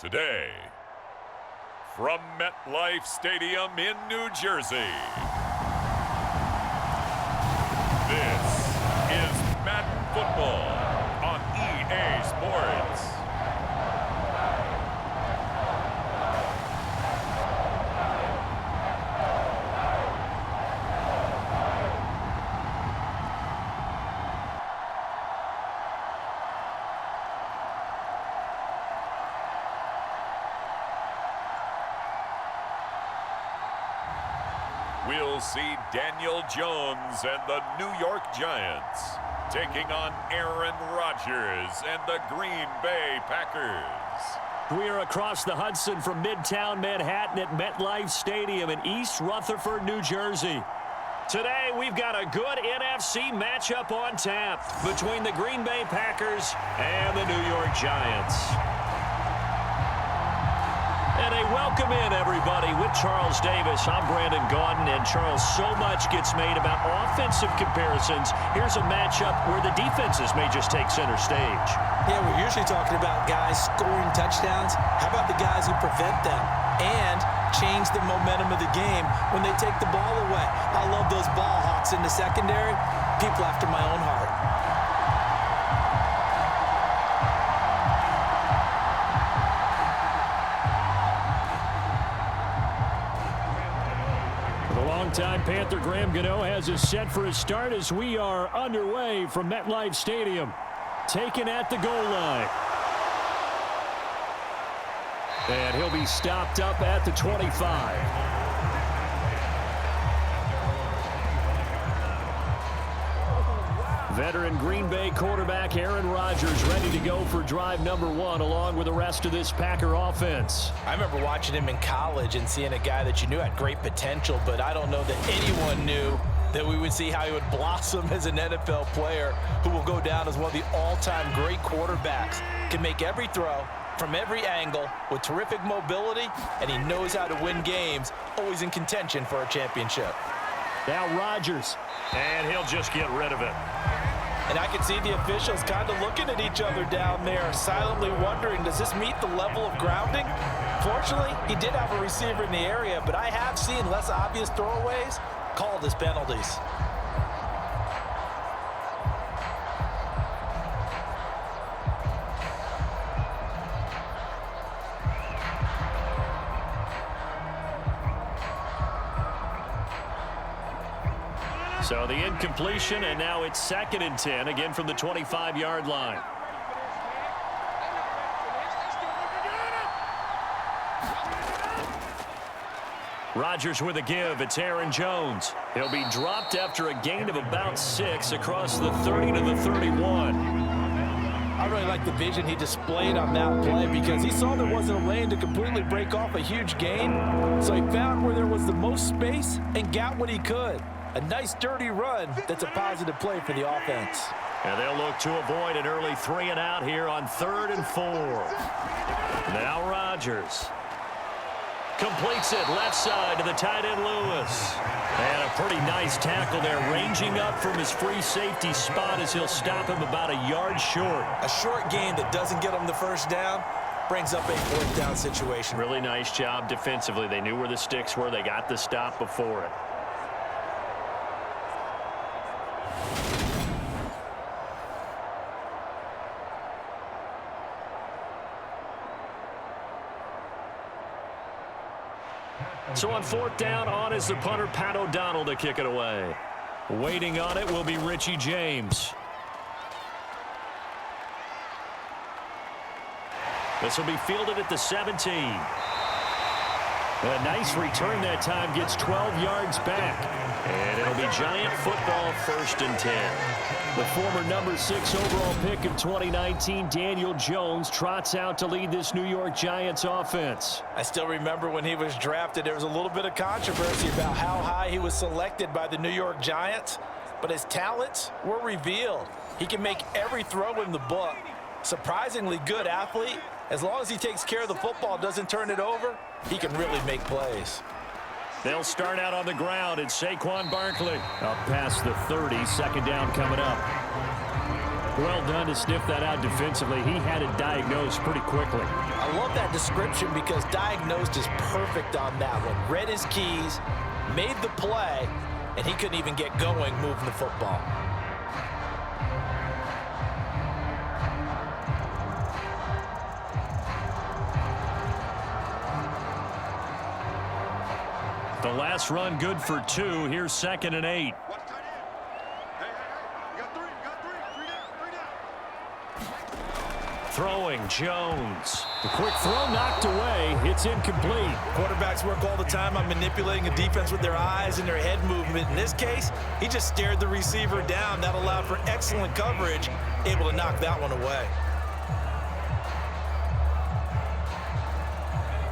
Today, from MetLife Stadium in New Jersey, this is Madden Football on EA Sports. We'll see Daniel Jones and the New York Giants taking on Aaron Rodgers and the Green Bay Packers. We are across the Hudson from Midtown Manhattan at MetLife Stadium in East Rutherford, New Jersey. Today, we've got a good NFC matchup on tap between the Green Bay Packers and the New York Giants. And a welcome in, everybody, with Charles Davis. I'm Brandon Gaudin, and Charles, so much gets made about offensive comparisons. Here's a matchup where the defenses may just take center stage. Yeah, we're usually talking about guys scoring touchdowns. How about the guys who prevent them and change the momentum of the game when they take the ball away? I love those ball hawks in the secondary. People after my own heart. Time Panther Graham Gano has us set for a start as we are underway from MetLife Stadium. Taken at the goal line. And he'll be stopped up at the 25. Veteran Green Bay quarterback Aaron Rodgers ready to go for drive number one along with the rest of this Packer offense. I remember watching him in college and seeing a guy that you knew had great potential, but I don't know that anyone knew that we would see how he would blossom as an NFL player who will go down as one of the all-time great quarterbacks. Can make every throw from every angle with terrific mobility, and he knows how to win games, always in contention for a championship. Now Rodgers, and he'll just get rid of it. And I can see the officials kind of looking at each other down there, silently wondering, does this meet the level of grounding? Fortunately, he did have a receiver in the area, but I have seen less obvious throwaways called as penalties. So the incompletion, and now it's 2nd and 10, again from the 25-yard line. Rodgers with a give. It's Aaron Jones. He'll be dropped after a gain of about 6 across the 30 to the 31. I really like the vision he displayed on that play because he saw there wasn't a lane to completely break off a huge gain. So he found where there was the most space and got what he could. A nice dirty run that's a positive play for the offense. And they'll look to avoid an early 3 and out here on 3rd and 4. Now Rodgers completes it left side to the tight end Lewis. And a pretty nice tackle there, ranging up from his free safety spot as he'll stop him about a yard short. A short gain that doesn't get him the first down brings up a 4th down situation. Really nice job defensively. They knew where the sticks were. They got the stop before it. So on 4th down, on is the punter, Pat O'Donnell, to kick it away. Waiting on it will be Richie James. This will be fielded at the 17. A nice return that time, gets 12 yards back. And it'll be Giant football, 1st and 10. The former number 6 overall pick of 2019, Daniel Jones, trots out to lead this New York Giants offense. I still remember when he was drafted, there was a little bit of controversy about how high he was selected by the New York Giants, but his talents were revealed. He can make every throw in the book. Surprisingly good athlete. As long as he takes care of the football, doesn't turn it over, he can really make plays. They'll start out on the ground. It's Saquon Barkley. Up past the 30, 2nd down coming up. Well done to sniff that out defensively. He had it diagnosed pretty quickly. I love that description because diagnosed is perfect on that one. Read his keys, made the play, and he couldn't even get going moving the football. The last run good for 2. Here's 2nd and 8. Throwing, Jones. The quick throw knocked away. It's incomplete. Quarterbacks work all the time on manipulating a defense with their eyes and their head movement. In this case, he just stared the receiver down. That allowed for excellent coverage, able to knock that one away.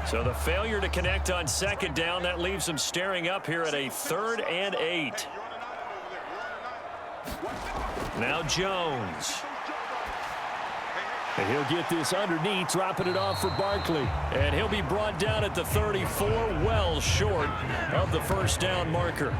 So the failure to connect on 2nd down, that leaves them staring up here at a 3rd and 8. Now Jones. And he'll get this underneath, dropping it off for Barkley. And he'll be brought down at the 34, well short of the first down marker.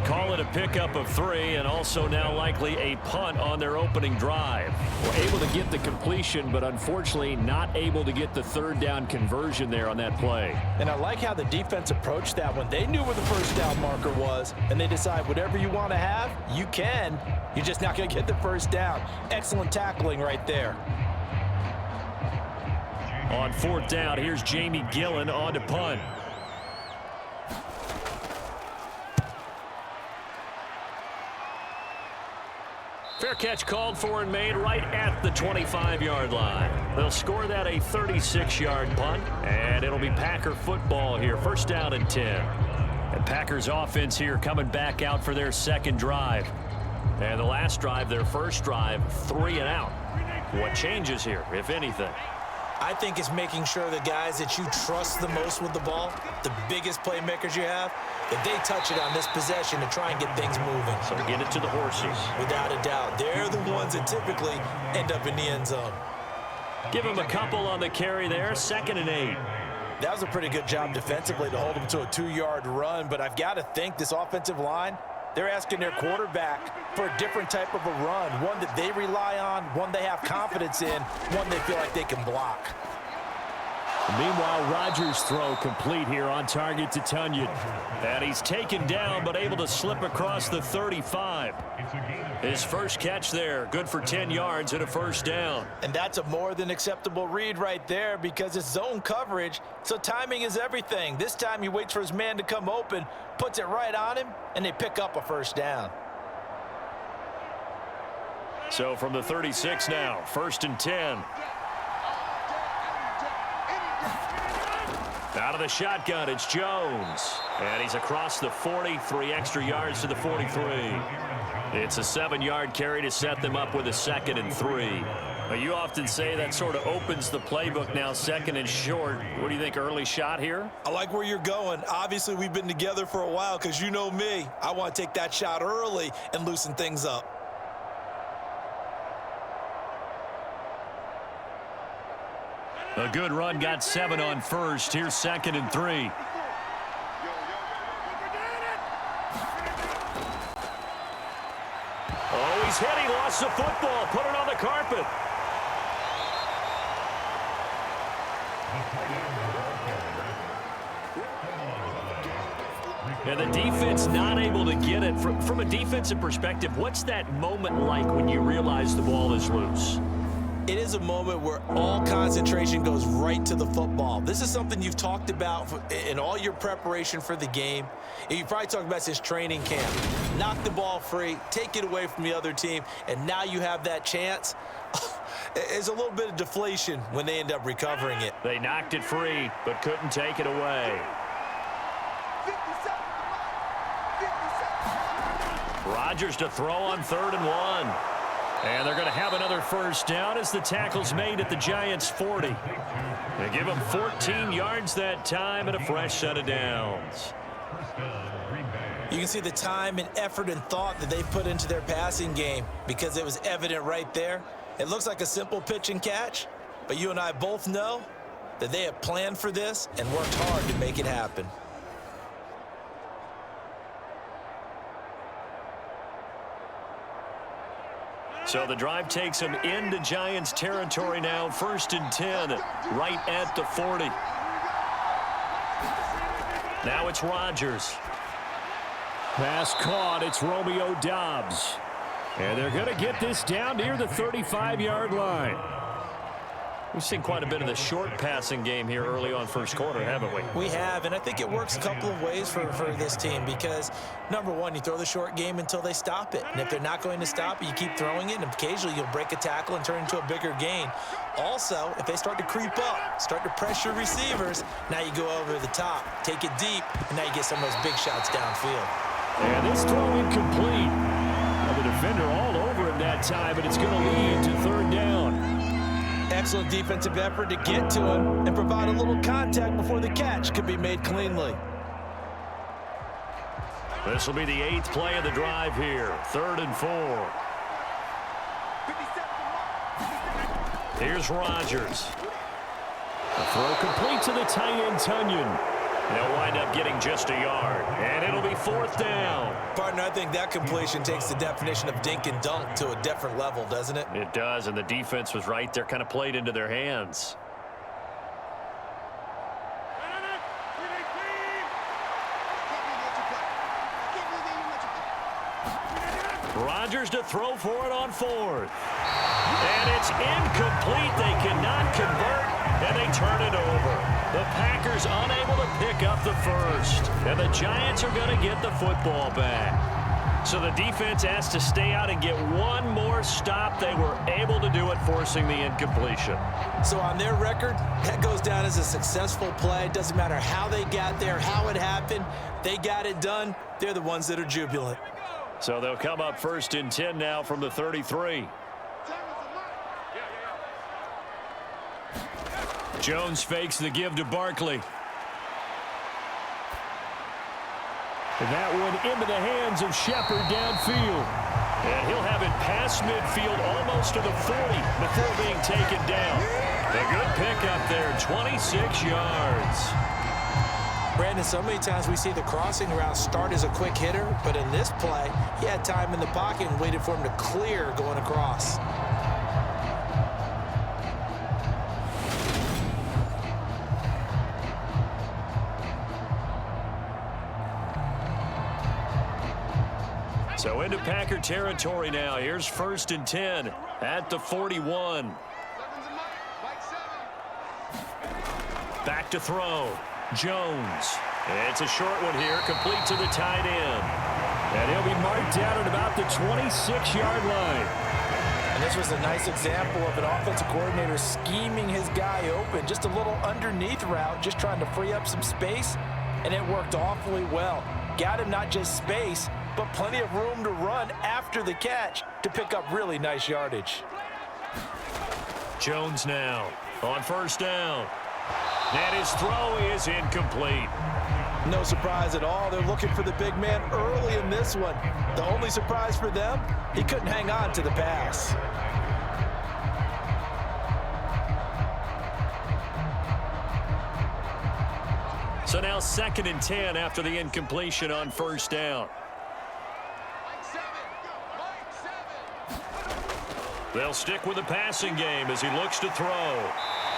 Call it a pickup of 3, and also now likely a punt on their opening drive. We're able to get the completion, but unfortunately not able to get the 3rd down conversion there on that play. And I like how the defense approached that one. They knew where the first down marker was, and they decide whatever you want to have, you can. You're just not going to get the first down. Excellent tackling right there. On 4th down, here's Jamie Gillen on to punt. Fair catch called for and made right at the 25-yard line. They'll score that a 36-yard punt, and it'll be Packer football here. 1st down and 10. And Packers offense here coming back out for their 2nd drive. And the last drive, their 1st drive, 3 and out. What changes here, if anything? I think it's making sure the guys that you trust the most with the ball, the biggest playmakers you have, that they touch it on this possession to try and get things moving. So get it to the horses. Without a doubt. They're the ones that typically end up in the end zone. Give him a couple on the carry there. 2nd and 8. That was a pretty good job defensively to hold them to a 2-yard run, but I've got to think this offensive line, they're asking their quarterback for a different type of a run, one that they rely on, one they have confidence in, one they feel like they can block. Meanwhile, Rodgers' throw complete here on target to Tunyon. And he's taken down but able to slip across the 35. His first catch there, good for 10 yards and a 1st down. And that's a more than acceptable read right there because it's zone coverage, so timing is everything. This time he waits for his man to come open, puts it right on him, and they pick up a 1st down. So from the 36 now, 1st and 10. Out of the shotgun, it's Jones. And he's across the 40, 3 extra yards to the 43. It's a 7-yard carry to set them up with a 2nd and 3. Now, you often say that sort of opens the playbook now, 2nd and short. What do you think, early shot here? I like where you're going. Obviously, we've been together for a while because you know me. I want to take that shot early and loosen things up. A good run, got 7 on 1st. Here's 2nd and 3. Oh, he's hit. He lost the football. Put it on the carpet. And the defense not able to get it. From a defensive perspective, what's that moment like when you realize the ball is loose? It is a moment where all concentration goes right to the football. This is something you've talked about in all your preparation for the game. And you probably talked about since training camp. Knock the ball free, take it away from the other team, and now you have that chance. It's a little bit of deflation when they end up recovering it. They knocked it free, but couldn't take it away. Rodgers to throw on 3rd and 1. And they're going to have another 1st down as the tackle's made at the Giants' 40. They give them 14 yards that time and a fresh set of downs. You can see the time and effort and thought that they put into their passing game because it was evident right there. It looks like a simple pitch and catch, but you and I both know that they have planned for this and worked hard to make it happen. So the drive takes them into Giants territory now. 1st and 10, right at the 40. Now it's Rodgers. Pass caught. It's Romeo Doubs. And they're going to get this down near the 35-yard line. We've seen quite a bit of the short passing game here early on first quarter, haven't we? We have, and I think it works a couple of ways for this team because, number one, you throw the short game until they stop it. And if they're not going to stop it, you keep throwing it, and occasionally you'll break a tackle and turn into a bigger gain. Also, if they start to creep up, start to pressure receivers, now you go over the top, take it deep, and now you get some of those big shots downfield. And this throw incomplete. Well, the defender all over him that time, but it's going to lead to 3rd down. Excellent defensive effort to get to him and provide a little contact before the catch could be made cleanly. This will be the 8th play of the drive here. 3rd and 4. Here's Rodgers. A throw complete to the tight end, Tunyon. They'll wind up getting just a yard, and it'll be 4th down. Partner, I think that completion takes the definition of dink and dunk to a different level, doesn't it? It does, and the defense was right there, kind of played into their hands. Rodgers to throw for it on 4th. And it's incomplete. They cannot convert, and they turn it over. The Packers unable to pick up the first. And the Giants are going to get the football back. So the defense has to stay out and get one more stop. They were able to do it, forcing the incompletion. So on their record, that goes down as a successful play. It doesn't matter how they got there, how it happened. They got it done. They're the ones that are jubilant. So they'll come up 1st and 10 now from the 33. Jones fakes the give to Barkley. That one into the hands of Shepard downfield. And he'll have it past midfield almost to the 40 before being taken down. A good pickup there, 26 yards. Brandon, so many times we see the crossing route start as a quick hitter, but in this play, he had time in the pocket and waited for him to clear going across. So into Packer territory now. Here's 1st and 10 at the 41. Back to throw. Jones. It's a short one here, complete to the tight end. And he'll be marked down at about the 26-yard line. And this was a nice example of an offensive coordinator scheming his guy open. Just a little underneath route, just trying to free up some space, and it worked awfully well. Got him not just space, but plenty of room to run after the catch to pick up really nice yardage. Jones now on 1st down. And his throw is incomplete. No surprise at all. They're looking for the big man early in this one. The only surprise for them, he couldn't hang on to the pass. So now 2nd and 10 after the incompletion on 1st down. They'll stick with the passing game as he looks to throw.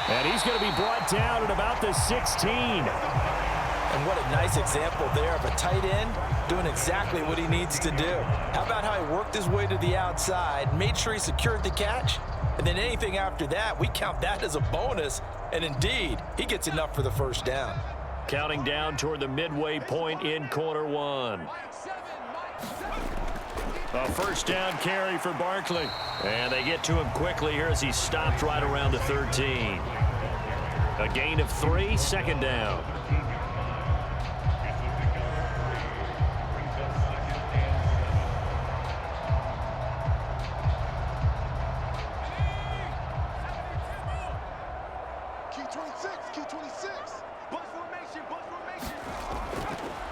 And he's going to be brought down at about the 16. And what a nice example there of a tight end doing exactly what he needs to do. How about how he worked his way to the outside, made sure he secured the catch, and then anything after that, we count that as a bonus. And indeed, he gets enough for the 1st down. Counting down toward the midway point in quarter 1. A 1st down carry for Barkley. And they get to him quickly here as he stopped right around the 13. A gain of 3, 2nd down.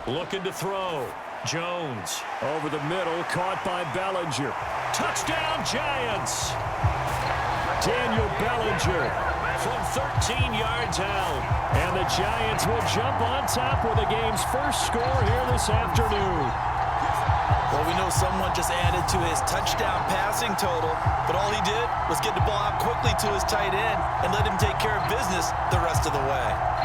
Looking to throw. Jones. Over the middle, caught by Bellinger. Touchdown, Giants! Daniel Bellinger From 13 yards out. And the Giants will jump on top with the game's first score here this afternoon. Well, we know someone just added to his touchdown passing total, but all he did was get the ball out quickly to his tight end and let him take care of business the rest of the way.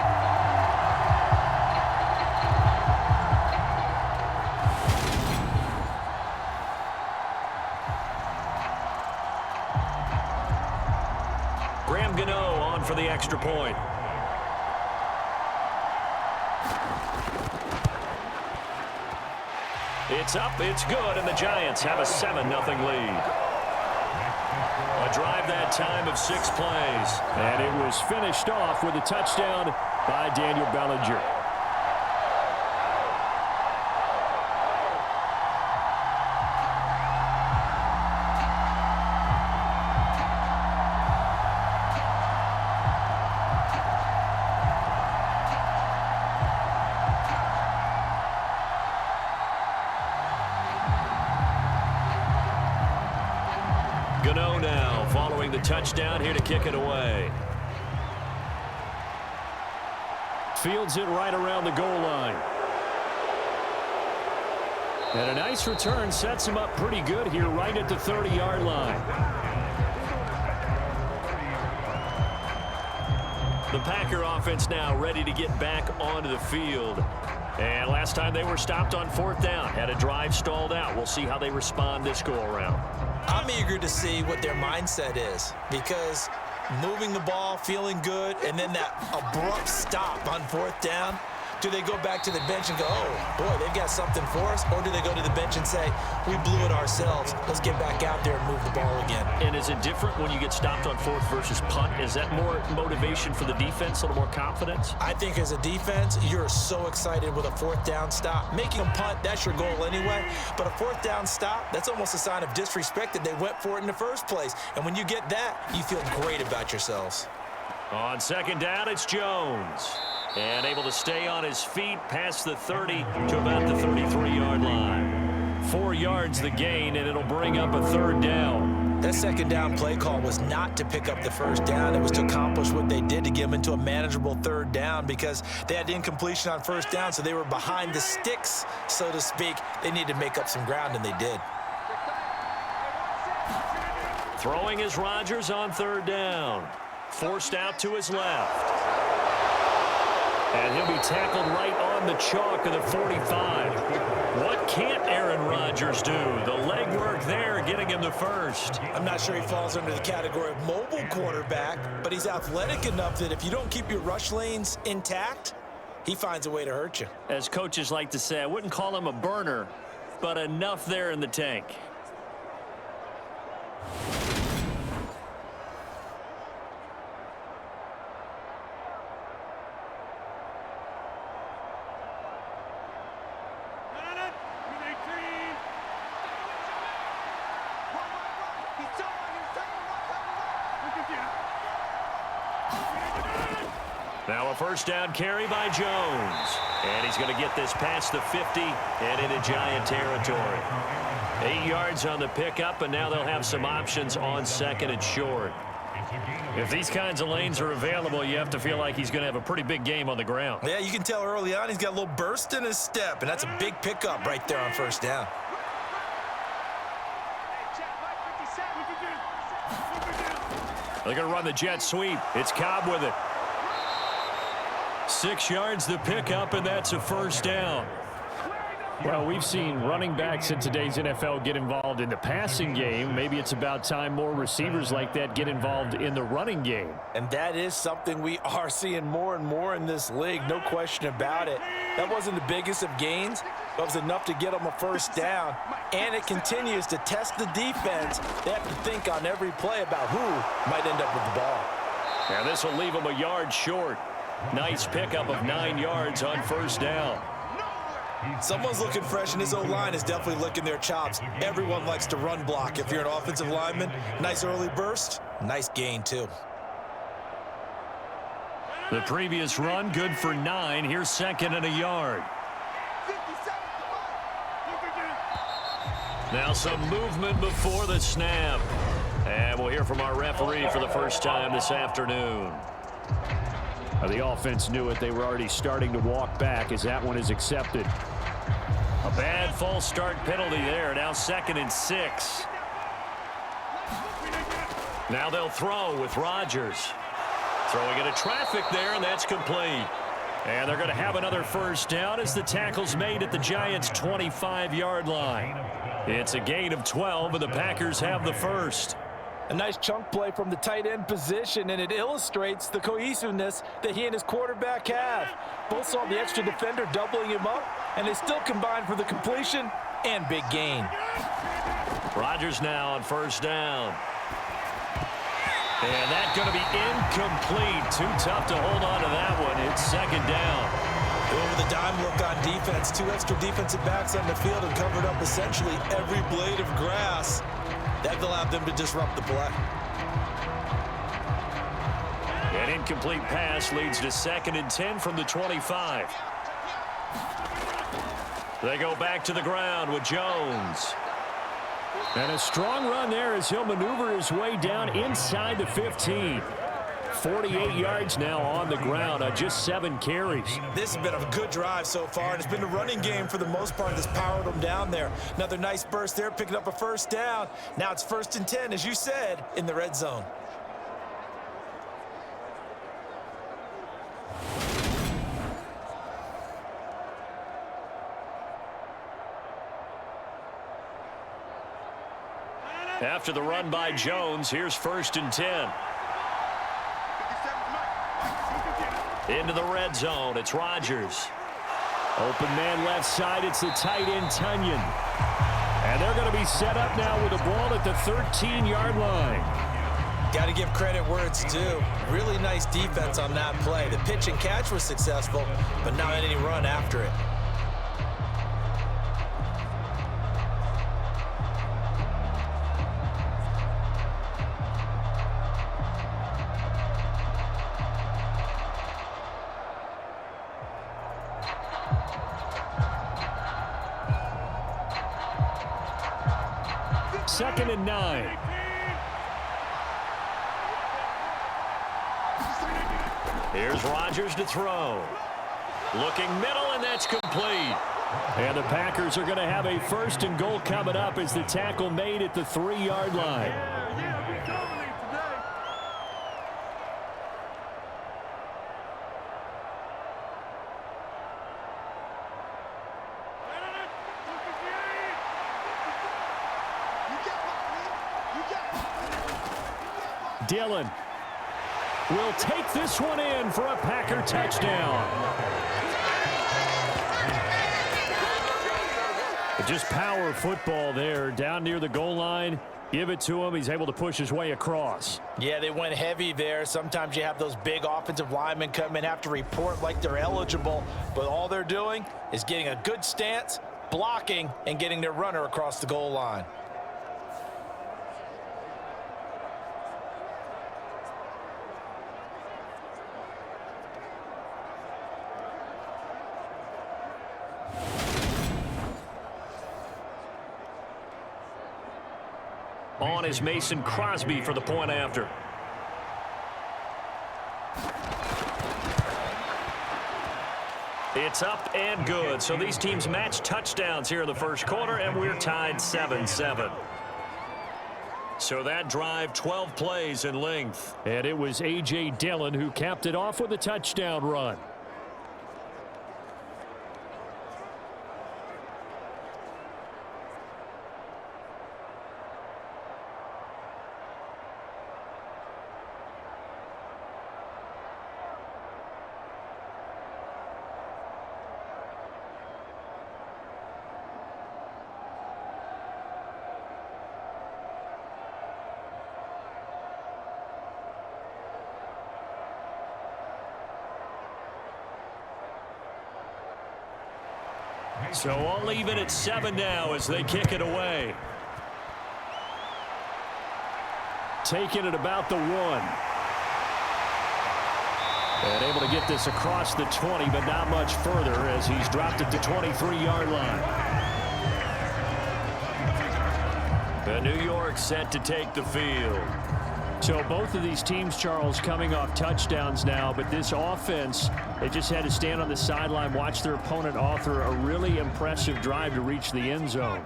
For the extra point. It's up, it's good, and the Giants have a 7-0 lead. A drive that time of 6 plays. And it was finished off with a touchdown by Daniel Bellinger. Gano now following the touchdown here to kick it away. Fields it right around the goal line. And a nice return sets him up pretty good here right at the 30-yard line. The Packer offense now ready to get back onto the field. And last time they were stopped on 4th down, had a drive stalled out. We'll see how they respond this go-around. I'm eager to see what their mindset is, because moving the ball, feeling good, and then that abrupt stop on 4th down, do they go back to the bench and go, oh, boy, they've got something for us? Or do they go to the bench and say, we blew it ourselves, let's get back out there and move the ball again? And is it different when you get stopped on 4th versus punt? Is that more motivation for the defense, a little more confidence? I think as a defense, you're so excited with a 4th down stop. Making a punt, that's your goal anyway. But a 4th down stop, that's almost a sign of disrespect that they went for it in the first place. And when you get that, you feel great about yourselves. On 2nd down, it's Jones. And able to stay on his feet past the 30 to about the 33-yard line. 4 yards the gain, and it'll bring up a 3rd down. That 2nd down play call was not to pick up the 1st down. It was to accomplish what they did to get them into a manageable 3rd down, because they had incompletion on 1st down, so they were behind the sticks, so to speak. They needed to make up some ground, and they did. Throwing is Rodgers on 3rd down. Forced out to his left. And he'll be tackled right on the chalk of the 45. What can't Aaron Rodgers do? The legwork there getting him the first. I'm not sure he falls under the category of mobile quarterback, but he's athletic enough that if you don't keep your rush lanes intact, he finds a way to hurt you. As coaches like to say, I wouldn't call him a burner, but enough there in the tank. Now a 1st down carry by Jones. And he's going to get this past the 50 and into Giant territory. 8 yards on the pickup, and now they'll have some options on 2nd and short. If these kinds of lanes are available, you have to feel like he's going to have a pretty big game on the ground. Yeah, you can tell early on he's got a little burst in his step, and that's a big pickup right there on 1st down. They're going to run the jet sweep. It's Cobb with it. 6 yards the pickup, and that's a 1st down. Well, we've seen running backs in today's NFL get involved in the passing game. Maybe it's about time more receivers like that get involved in the running game. And that is something we are seeing more and more in this league, no question about it. That wasn't the biggest of gains, but it was enough to get them a 1st down. And it continues to test the defense. They have to think on every play about who might end up with the ball. Now this will leave them a yard short. Nice pickup of 9 yards on 1st down. Someone's looking fresh, and his O-line is definitely licking their chops. Everyone likes to run block. If you're an offensive lineman, nice early burst, nice gain too. The previous run good for 9. Here's 2nd and a yard. Now some movement before the snap. And we'll hear from our referee for the first time this afternoon. The offense knew it. They were already starting to walk back as that one is accepted. A bad false start penalty there. Now 2nd and 6. Now they'll throw with Rodgers. Throwing into traffic there, and that's complete. And they're going to have another first down as the tackle's made at the Giants' 25-yard line. It's a gain of 12, and the Packers have the first. A nice chunk play from the tight end position, and it illustrates the cohesiveness that he and his quarterback have. Both saw the extra defender doubling him up, and they still combined for the completion and big gain. Rodgers now on first down. And that's going to be incomplete. Too tough to hold on to that one. It's 2nd down. Over the dime look on defense. 2 extra defensive backs on the field and covered up essentially every blade of grass. That allowed them to disrupt the play. An incomplete pass leads to 2nd and 10 from the 25. They go back to the ground with Jones. And a strong run there as he'll maneuver his way down inside the 15. 48 yards now on the ground on just 7 carries. This has been a good drive so far, and it's been a running game for the most part that's powered them down there. Another nice burst there, picking up a first down. Now it's 1st and 10, as you said, in the red zone. After the run by Jones, here's 1st and 10. Into the red zone, it's Rodgers. Open man left side, it's the tight end Tunyon. And they're going to be set up now with the ball at the 13-yard line. Got to give credit where it's due. Really nice defense on that play. The pitch and catch was successful, but not any run after it. Second and 9. Here's Rodgers to throw. Looking middle, and that's complete. And the Packers are going to have a 1st and goal coming up as the tackle made at the 3-yard line. Dillon will take this one in for a Packer touchdown. Just power football there down near the goal line. Give it to him. He's able to push his way across. Yeah, they went heavy there. Sometimes you have those big offensive linemen come in, have to report like they're eligible, but all they're doing is getting a good stance, blocking, and getting their runner across the goal line. On is Mason Crosby for the point after. It's up and good. So these teams match touchdowns here in the first quarter, and we're tied 7-7. So that drive, 12 plays in length. And it was A.J. Dillon who capped it off with a touchdown run. So I'll leave it at 7 now as they kick it away. Taking it about the 1. And able to get this across the 20, but not much further as he's dropped it to 23-yard line. The New York set to take the field. So both of these teams, Charles, coming off touchdowns now, but this offense, they just had to stand on the sideline, watch their opponent author a really impressive drive to reach the end zone.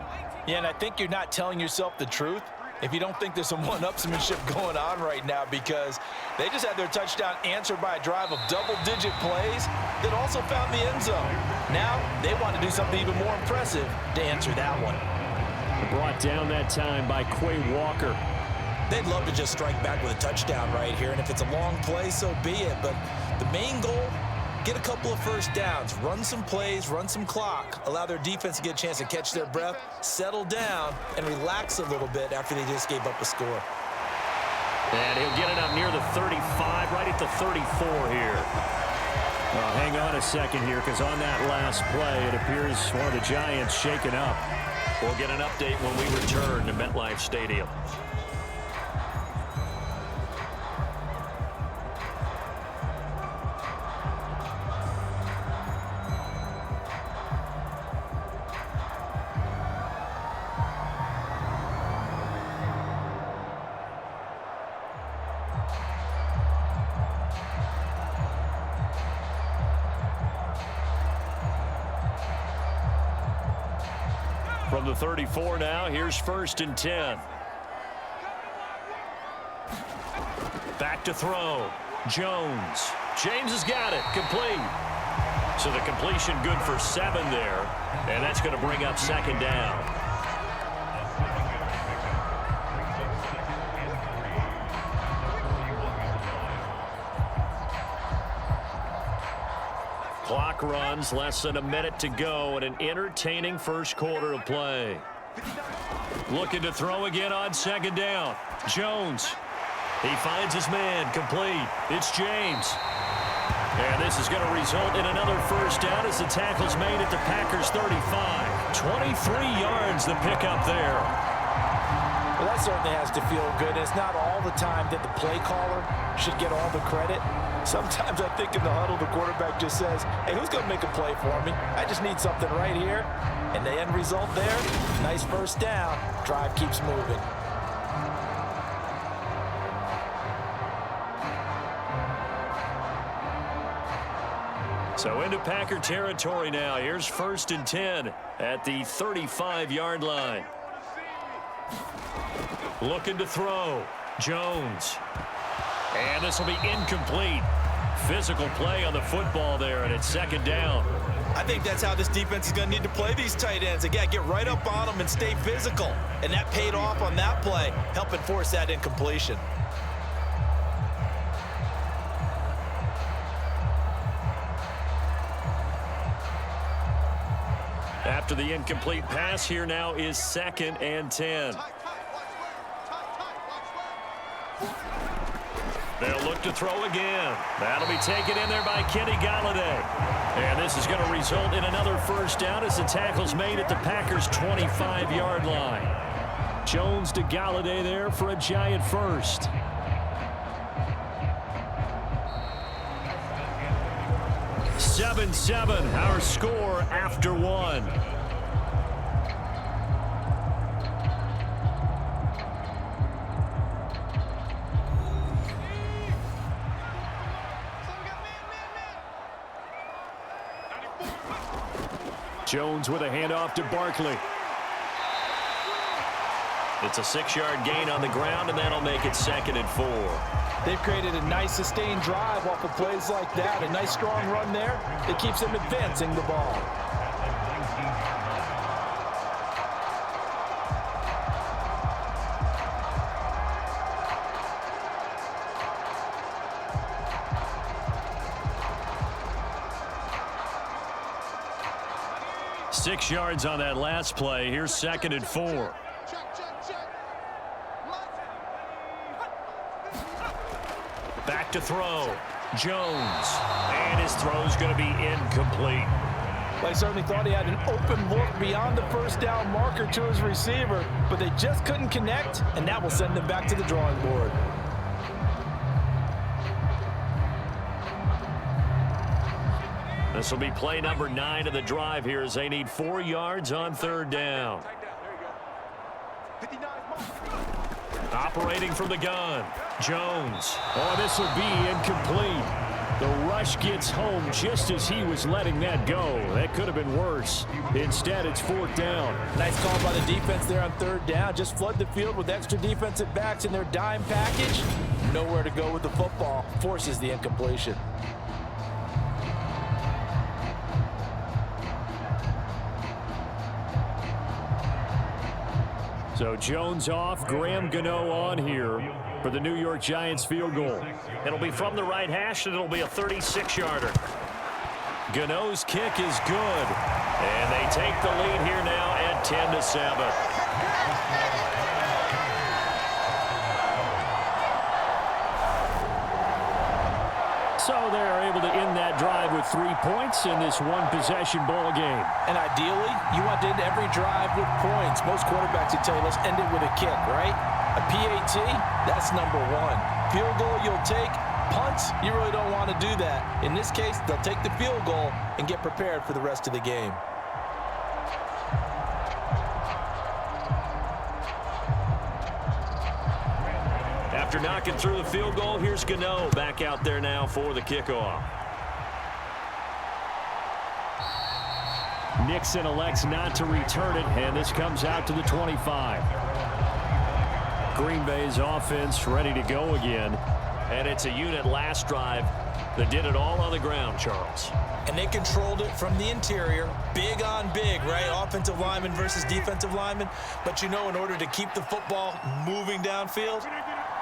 Yeah, and I think you're not telling yourself the truth if you don't think there's some one-upsmanship going on right now, because they just had their touchdown answered by a drive of double-digit plays that also found the end zone. Now they want to do something even more impressive to answer that one. Brought down that time by Quay Walker. They'd love to just strike back with a touchdown right here, and if it's a long play, so be it. But the main goal, get a couple of first downs, run some plays, run some clock, allow their defense to get a chance to catch their breath, settle down, and relax a little bit after they just gave up a score. And he'll get it up near the 35, right at the 34 here. Well, hang on a second here, because on that last play, it appears one of the Giants shaken up. We'll get an update when we return to MetLife Stadium. From the 34 now, here's 1st and 10. Back to throw. Jones. James has got it. Complete. So the completion good for 7 there. And that's going to bring up 2nd down. Clock runs, less than a minute to go, and an entertaining first quarter of play. Looking to throw again on 2nd down. Jones. He finds his man. Complete. It's James. And this is going to result in another first down as the tackle's made at the Packers' 35. 23 yards the pickup there. Well, that certainly has to feel good. It's not all the time that the play caller should get all the credit. Sometimes I think in the huddle, the quarterback just says, hey, who's going to make a play for me? I just need something right here. And the end result there, nice first down. Drive keeps moving. So into Packer territory now. Here's 1st and 10 at the 35-yard line. Looking to throw. Jones. And this will be incomplete. Physical play on the football there, and it's 2nd down. I think that's how this defense is going to need to play these tight ends. They got to get right up on them and stay physical. And that paid off on that play, helping force that incompletion. After the incomplete pass, here now is 2nd and 10. They'll look to throw again. That'll be taken in there by Kenny Galladay. And this is going to result in another first down as the tackle's made at the Packers' 25-yard line. Jones to Galladay there for a Giant first. Seven, our score after 1. Jones with a handoff to Barkley. It's a 6-yard gain on the ground, and that'll make it 2nd and 4. They've created a nice sustained drive off of plays like that. A nice strong run there that keeps them advancing the ball. Six yards on that last play. Here's 2nd and 4. Back to throw. Jones. And his throw's going to be incomplete. Well, I certainly thought he had an open look beyond the first down marker to his receiver, but they just couldn't connect, and that will send them back to the drawing board. This will be play number 9 of the drive here as they need 4 yards on 3rd down. Operating from the gun, Jones. Oh, this will be incomplete. The rush gets home just as he was letting that go. That could have been worse. Instead, it's 4th down. Nice call by the defense there on 3rd down. Just flood the field with extra defensive backs in their dime package. Nowhere to go with the football. Forces the incompletion. So Jones off, Graham Gano on here for the New York Giants field goal. It'll be from the right hash, and it'll be a 36-yarder. Gano's kick is good. And they take the lead here now at 10-7. So they're able to end that drive with 3 points in this one-possession ball game. And ideally, you want to end every drive with points. Most quarterbacks would tell you, let's end it with a kick, right? A PAT, that's number 1. Field goal you'll take. Punts, you really don't want to do that. In this case, they'll take the field goal and get prepared for the rest of the game. After knocking through the field goal, here's Gano back out there now for the kickoff. Nixon elects not to return it, and this comes out to the 25. Green Bay's offense ready to go again. And it's a unit last drive that did it all on the ground, Charles. And they controlled it from the interior. Big on big, right? Offensive lineman versus defensive lineman. But you know, in order to keep the football moving downfield,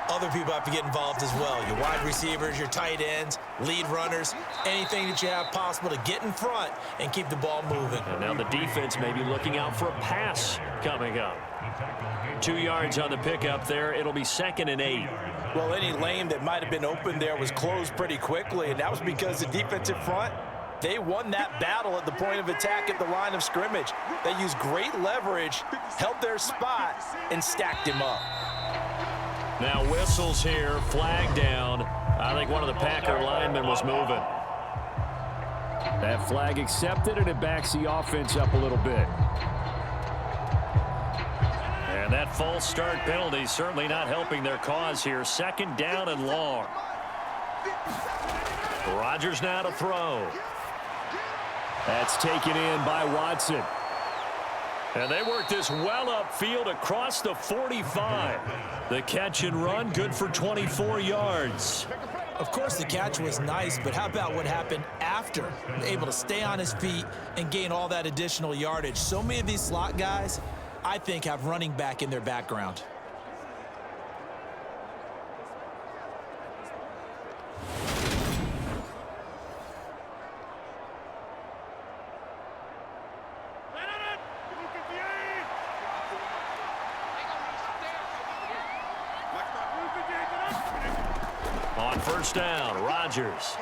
other people have to get involved as well. Your wide receivers, your tight ends, lead runners, anything that you have possible to get in front and keep the ball moving. And now the defense may be looking out for a pass coming up. 2 yards on the pickup there. It'll be 2nd and 8. Well, any lane that might have been open there was closed pretty quickly, and that was because the defensive front, they won that battle at the point of attack at the line of scrimmage. They used great leverage, held their spot, and stacked him up. Now whistles here, flag down. I think one of the Packer linemen was moving. That flag accepted, and it backs the offense up a little bit. And that false start penalty certainly not helping their cause here. 2nd down and long. Rodgers now to throw. That's taken in by Watson. And they work this well upfield across the 45. The catch and run, good for 24 yards. Of course, the catch was nice, but how about what happened after? Able to stay on his feet and gain all that additional yardage. So many of these slot guys, I think, have running back in their background. On 1st down, Rodgers.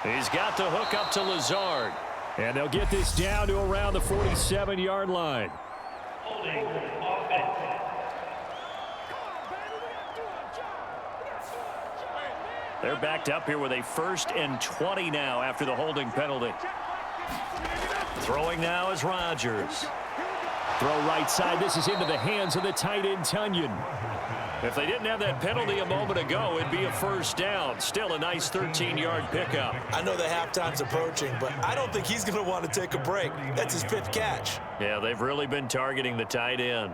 He's got the hook up to Lazard. And they'll get this down to around the 47-yard line. They're backed up here with a 1st and 20 now after the holding penalty. Throwing now is Rodgers. Throw right side. This is into the hands of the tight end, Tunyon. If they didn't have that penalty a moment ago, it'd be a 1st down. Still a nice 13-yard pickup. I know the halftime's approaching, but I don't think he's going to want to take a break. That's his 5th catch. Yeah, they've really been targeting the tight end.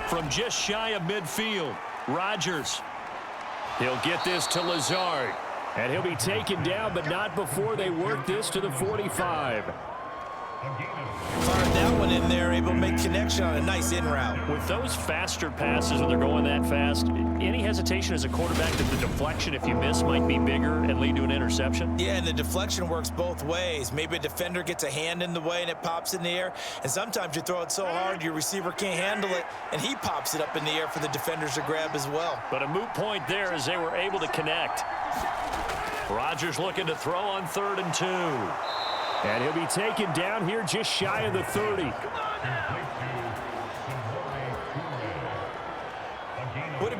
From just shy of midfield, Rodgers. He'll get this to Lazard. And he'll be taken down, but not before they work this to the 45. Fired that one in there, able to make connection on a nice in route. With those faster passes when they're going that fast, any hesitation as a quarterback that the deflection, if you miss, might be bigger and lead to an interception? Yeah, and the deflection works both ways. Maybe a defender gets a hand in the way and it pops in the air, and sometimes you throw it so hard your receiver can't handle it, and he pops it up in the air for the defenders to grab as well. But a moot point there as they were able to connect. Rodgers looking to throw on 3rd and 2. And he'll be taken down here just shy of the 30.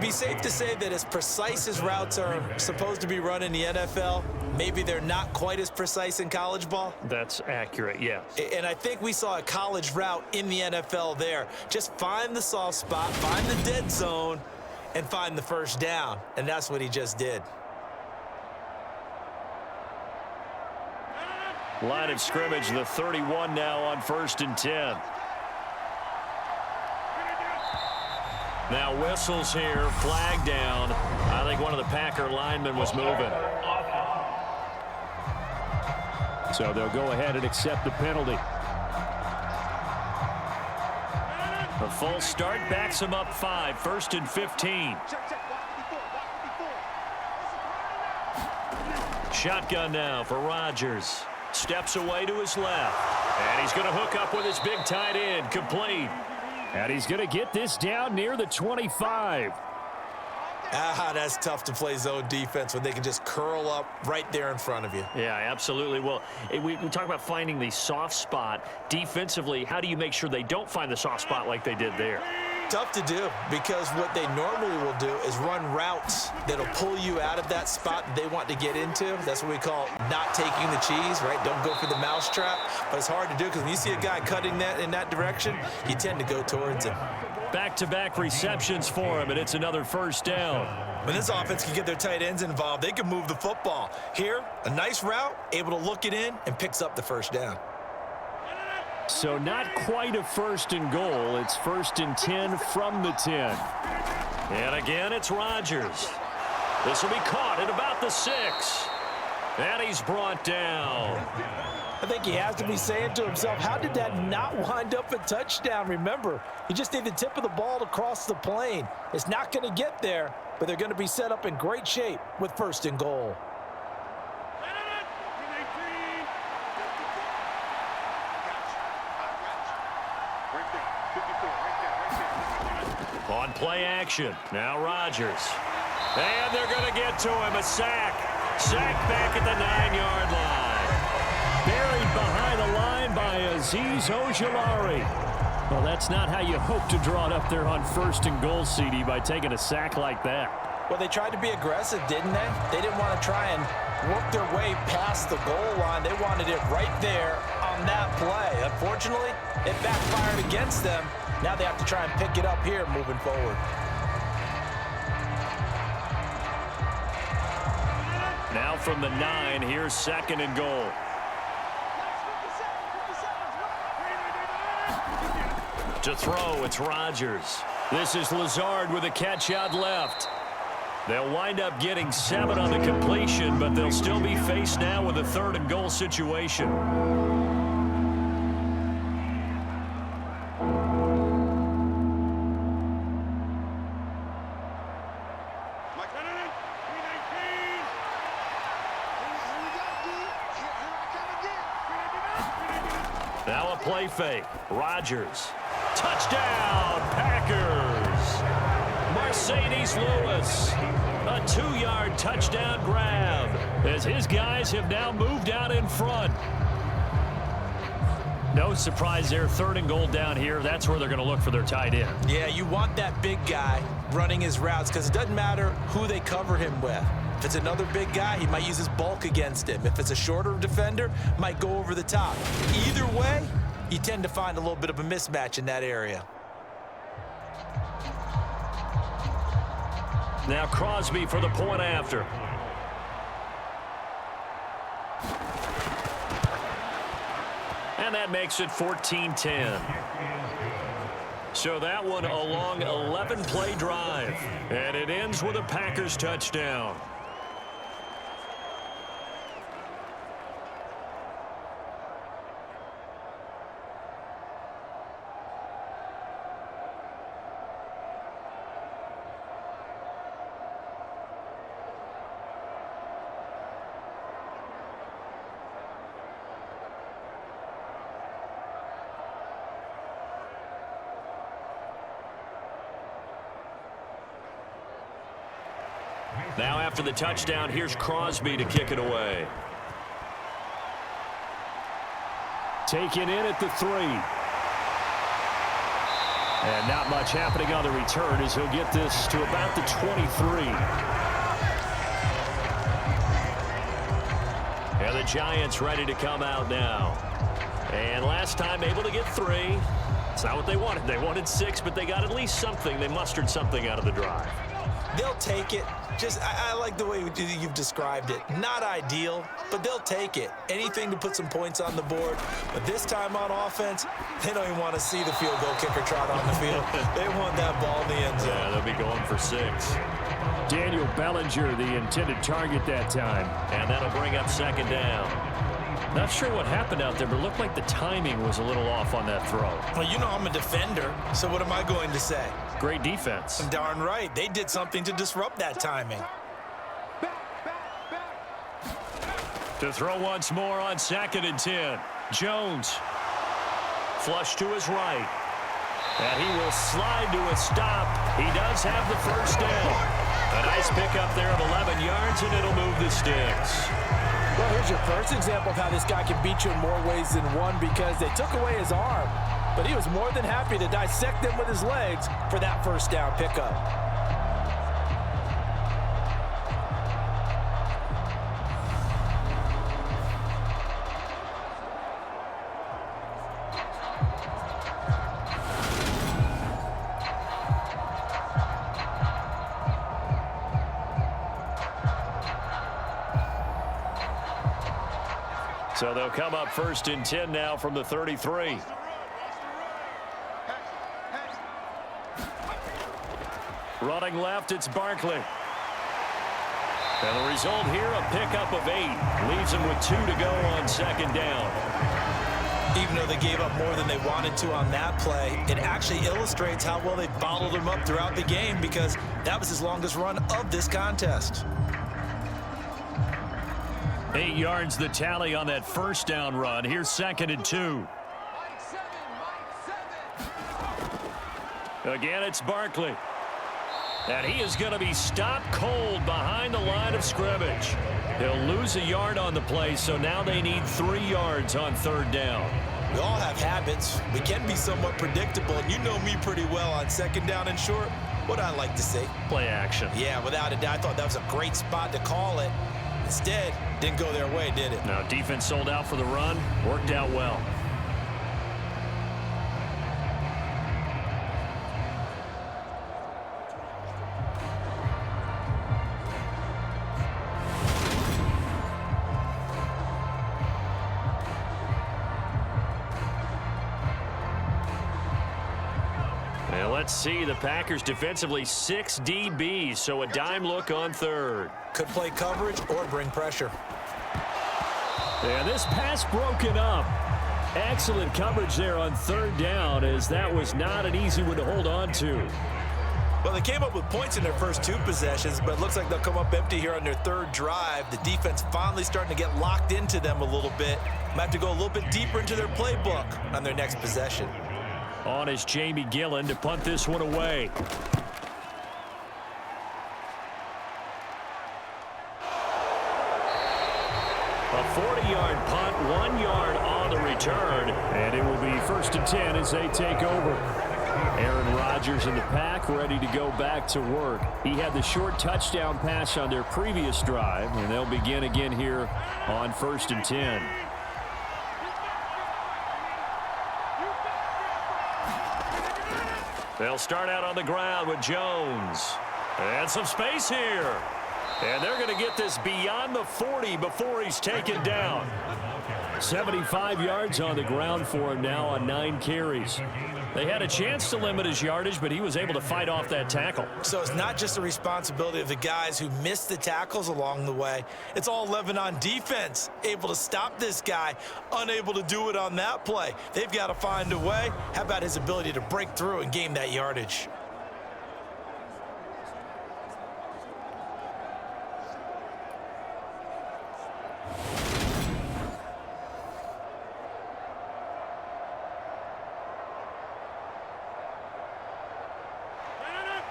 be safe to say that as precise as routes are supposed to be run in the NFL, maybe they're not quite as precise in college ball? That's accurate, yes. And I think we saw a college route in the NFL there. Just find the soft spot, find the dead zone, and find the first down. And that's what he just did. Line of scrimmage, the 31 now on 1st and 10. Now whistles here, flag down. I think one of the Packer linemen was moving. So they'll go ahead and accept the penalty. A false start backs him up 5, 1st and 15. Shotgun now for Rodgers. Steps away to his left. And he's going to hook up with his big tight end, complete. And he's going to get this down near the 25. That's tough to play zone defense when they can just curl up right there in front of you. Yeah, absolutely. Well, we talk about finding the soft spot. Defensively, how do you make sure they don't find the soft spot like they did there? Tough to do, because what they normally will do is run routes that'll pull you out of that spot that they want to get into. That's what we call not taking the cheese, right? Don't go for the mousetrap. But it's hard to do because when you see a guy cutting that in that direction, you tend to go towards him. Back-to-back receptions for him, and it's another first down. When this offense can get their tight ends involved, they can move the football. Here, a nice route, able to look it in, and picks up the first down. So not quite a 1st and goal. It's 1st and 10 from the 10. And again, it's Rodgers. This will be caught at about the 6. And he's brought down. I think he has to be saying to himself, how did that not wind up a touchdown? Remember, he just need the tip of the ball to cross the plane. It's not going to get there, but they're going to be set up in great shape with 1st and goal. On play action, now Rodgers. And they're going to get to him, a sack. Sack back at the 9-yard line. Buried behind the line by Azeez Ojulari. Well, that's not how you hope to draw it up there on 1st and goal, CD, by taking a sack like that. Well, they tried to be aggressive, didn't they? They didn't want to try and work their way past the goal line. They wanted it right there on that play. Unfortunately, it backfired against them. Now they have to try and pick it up here moving forward. Now from the 9, here's 2nd and goal. To throw, it's Rodgers. This is Lazard with a catch out left. They'll wind up getting 7 on the completion, but they'll still be faced now with a 3rd and goal situation. Now a play fake. Rodgers. Touchdown, Packers. Mercedes Lewis. A 2-yard touchdown grab as his guys have now moved out in front. No surprise there. 3rd and goal down here. That's where they're going to look for their tight end. Yeah, you want that big guy running his routes because it doesn't matter who they cover him with. If it's another big guy, he might use his bulk against him. If it's a shorter defender, might go over the top. Either way, you tend to find a little bit of a mismatch in that area. Now Crosby for the point after. And that makes it 14-10. So that one a long 11-play drive. And it ends with a Packers touchdown. Now after the touchdown, here's Crosby to kick it away. Taken in at the 3. And not much happening on the return as he'll get this to about the 23. And the Giants ready to come out now. And last time able to get 3. It's not what they wanted. They wanted 6, but they got at least something. They mustered something out of the drive. They'll take it. I like the way you've described it. Not ideal, but they'll take it. Anything to put some points on the board. But this time on offense, they don't even want to see the field goal kicker trot on the field. They want that ball in the end zone. Yeah, they'll be going for 6. Daniel Bellinger, the intended target that time. And that'll bring up second down. Not sure what happened out there, but it looked like the timing was a little off on that throw. Well, you know I'm a defender, so what am I going to say? Great defense. Darn right. They did something to disrupt that timing. To throw once more on 2nd and 10. Jones. Flush to his right. And he will slide to a stop. He does have the first down. A nice pickup there of 11 yards, and it'll move the sticks. Well, here's your first example of how this guy can beat you in more ways than one, because they took away his arm, but he was more than happy to dissect them with his legs for that first down pickup. So they'll come up 1st and 10 now from the 33. Running left, it's Barkley. And the result here, a pickup of 8. Leaves them with 2 to go on 2nd down. Even though they gave up more than they wanted to on that play, it actually illustrates how well they bottled him up throughout the game, because that was his longest run of this contest. 8 yards the tally on that first down run. Here's 2nd and 2. Again, it's Barkley. And he is going to be stopped cold behind the line of scrimmage. He'll lose a yard on the play, so now they need 3 yards on 3rd down. We all have habits. We can be somewhat predictable, and you know me pretty well on 2nd down and short. What I like to see. Play action. Yeah, without a doubt. I thought that was a great spot to call it. Instead, didn't go their way, did it? Now, defense sold out for the run. Worked out well. Now, let's see. The Packers defensively 6 DBs, so a dime look on 3rd. Could play coverage or bring pressure. And this pass broken up. Excellent coverage there on 3rd down, as that was not an easy one to hold on to. Well, they came up with points in their first 2 possessions, but it looks like they'll come up empty here on their 3rd drive. The defense finally starting to get locked into them a little bit. Might have to go a little bit deeper into their playbook on their next possession. On is Jamie Gillen to punt this one away. A 40-yard punt, 1 yard on the return, and it will be 1st and 10 as they take over. Aaron Rodgers and the Pack ready to go back to work. He had the short touchdown pass on their previous drive, and they'll begin again here on 1st and 10. They'll start out on the ground with Jones. And some space here. And they're going to get this beyond the 40 before he's taken down. 75 yards on the ground for him now on 9 carries. They had a chance to limit his yardage, but he was able to fight off that tackle. So it's not just the responsibility of the guys who missed the tackles along the way. It's all 11 on defense, able to stop this guy, unable to do it on that play. They've got to find a way. How about his ability to break through and gain that yardage?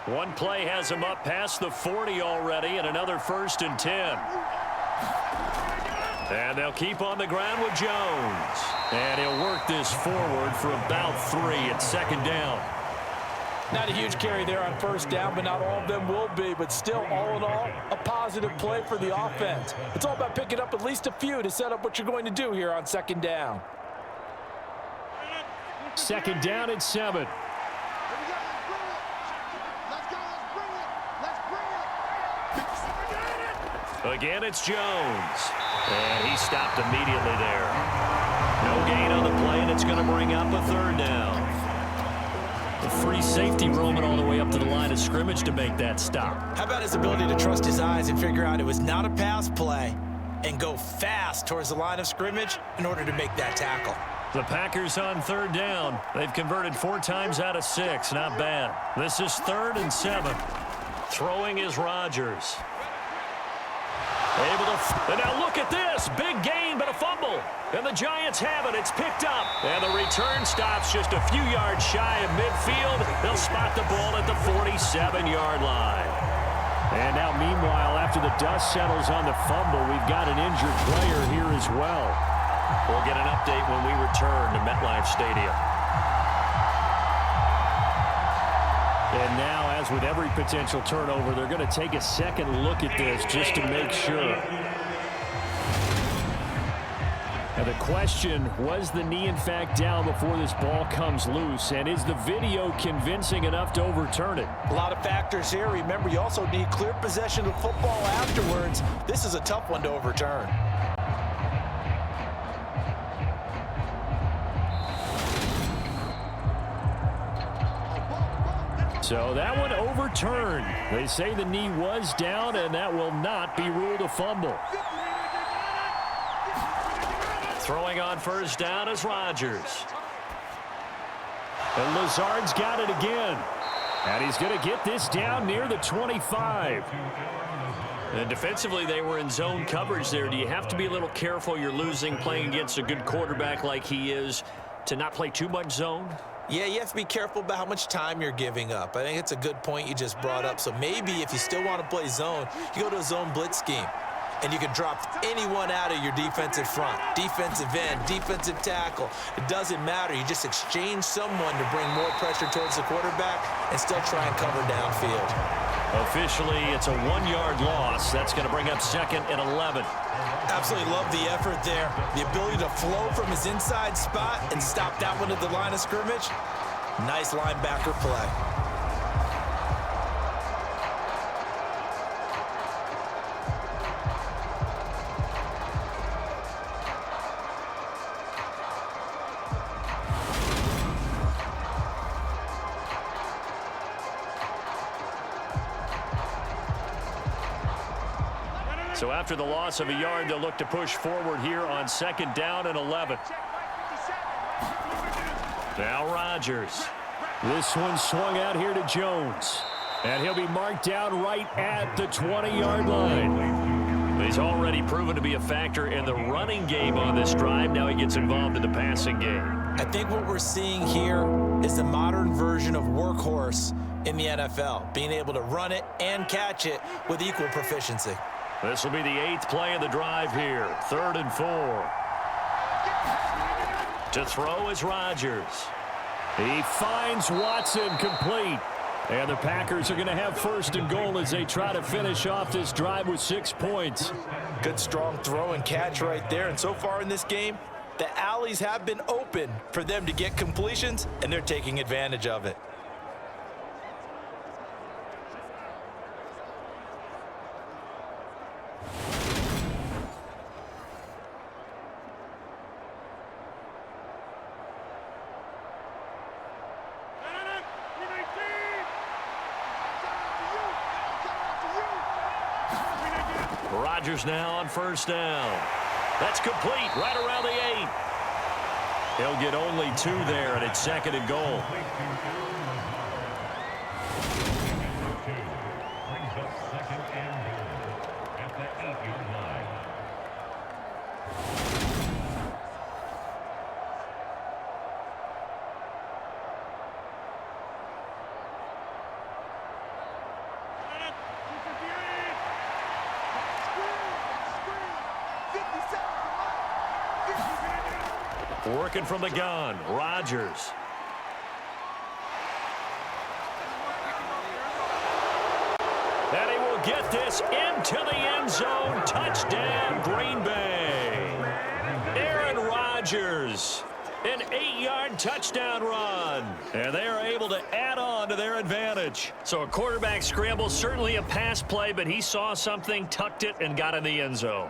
One play has him up past the 40 already, and another 1st and 10. And they'll keep on the ground with Jones. And he'll work this forward for about 3 at 2nd down. Not a huge carry there on first down, but not all of them will be. But still, all in all, a positive play for the offense. It's all about picking up at least a few to set up what you're going to do here on second down. Second down and 7. Again, it's Jones. And he stopped immediately there. No gain on the play, and it's going to bring up a third down. The free safety roaming all the way up to the line of scrimmage to make that stop. How about his ability to trust his eyes and figure out it was not a pass play and go fast towards the line of scrimmage in order to make that tackle? The Packers on third down. They've converted 4 times out of 6. Not bad. This is 3rd and 7. Throwing is Rodgers. Able to, and now look at this. Big gain, but a fumble. And the Giants have it. It's picked up. And the return stops just a few yards shy of midfield. They'll spot the ball at the 47-yard line. And now, meanwhile, after the dust settles on the fumble, we've got an injured player here as well. We'll get an update when we return to MetLife Stadium. And now, as with every potential turnover, they're going to take a second look at this just to make sure. Now the question, was the knee in fact down before this ball comes loose? And is the video convincing enough to overturn it? A lot of factors here. Remember, you also need clear possession of football afterwards. This is a tough one to overturn. So that one overturned. They say the knee was down, and that will not be ruled a fumble. Throwing on first down is Rodgers. And Lazard's got it again. And he's going to get this down near the 25. And defensively, they were in zone coverage there. Do you have to be a little careful? You're losing playing against a good quarterback like he is to not play too much zone? Yeah, you have to be careful about how much time you're giving up. I think it's a good point you just brought up. So maybe if you still want to play zone, you go to a zone blitz scheme. And you can drop anyone out of your defensive front, defensive end, defensive tackle. It doesn't matter. You just exchange someone to bring more pressure towards the quarterback and still try and cover downfield. Officially, it's a 1-yard loss. That's going to bring up 2nd and 11. Absolutely love the effort there. The ability to flow from his inside spot and stop that one at the line of scrimmage. Nice linebacker play. So after the loss of a yard, they'll look to push forward here on 2nd down and 11. Now Rodgers. This one swung out here to Jones. And he'll be marked down right at the 20-yard line. He's already proven to be a factor in the running game on this drive. Now he gets involved in the passing game. I think what we're seeing here is the modern version of workhorse in the NFL, being able to run it and catch it with equal proficiency. This will be the 8th play of the drive here. 3rd and 4. To throw is Rodgers. He finds Watson complete. And the Packers are going to have 1st and goal as they try to finish off this drive with 6 points. Good strong throw and catch right there. And so far in this game, the alleys have been open for them to get completions, and they're taking advantage of it. Rodgers now on 1st down. That's complete right around the 8. He'll get only 2 there, and it's 2nd and goal. Brings up 2nd and goal at the 8-yard line. Working from the gun, Rodgers. get this into the end zone. Touchdown, Green Bay. Aaron Rodgers, an 8-yard touchdown run. And they are able to add on to their advantage. So a quarterback scramble, certainly a pass play, but he saw something, tucked it, and got in the end zone.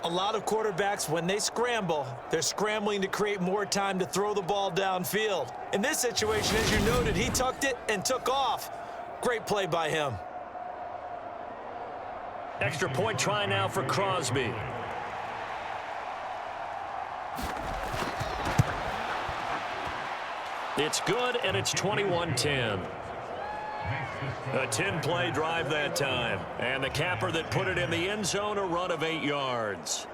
A lot of quarterbacks, when they scramble, they're scrambling to create more time to throw the ball downfield. In this situation, as you noted, he tucked it and took off. Great play by him. Extra point try now for Crosby. It's good, and it's 21-10. A 10-play drive that time. And the capper that put it in the end zone, a run of 8 yards.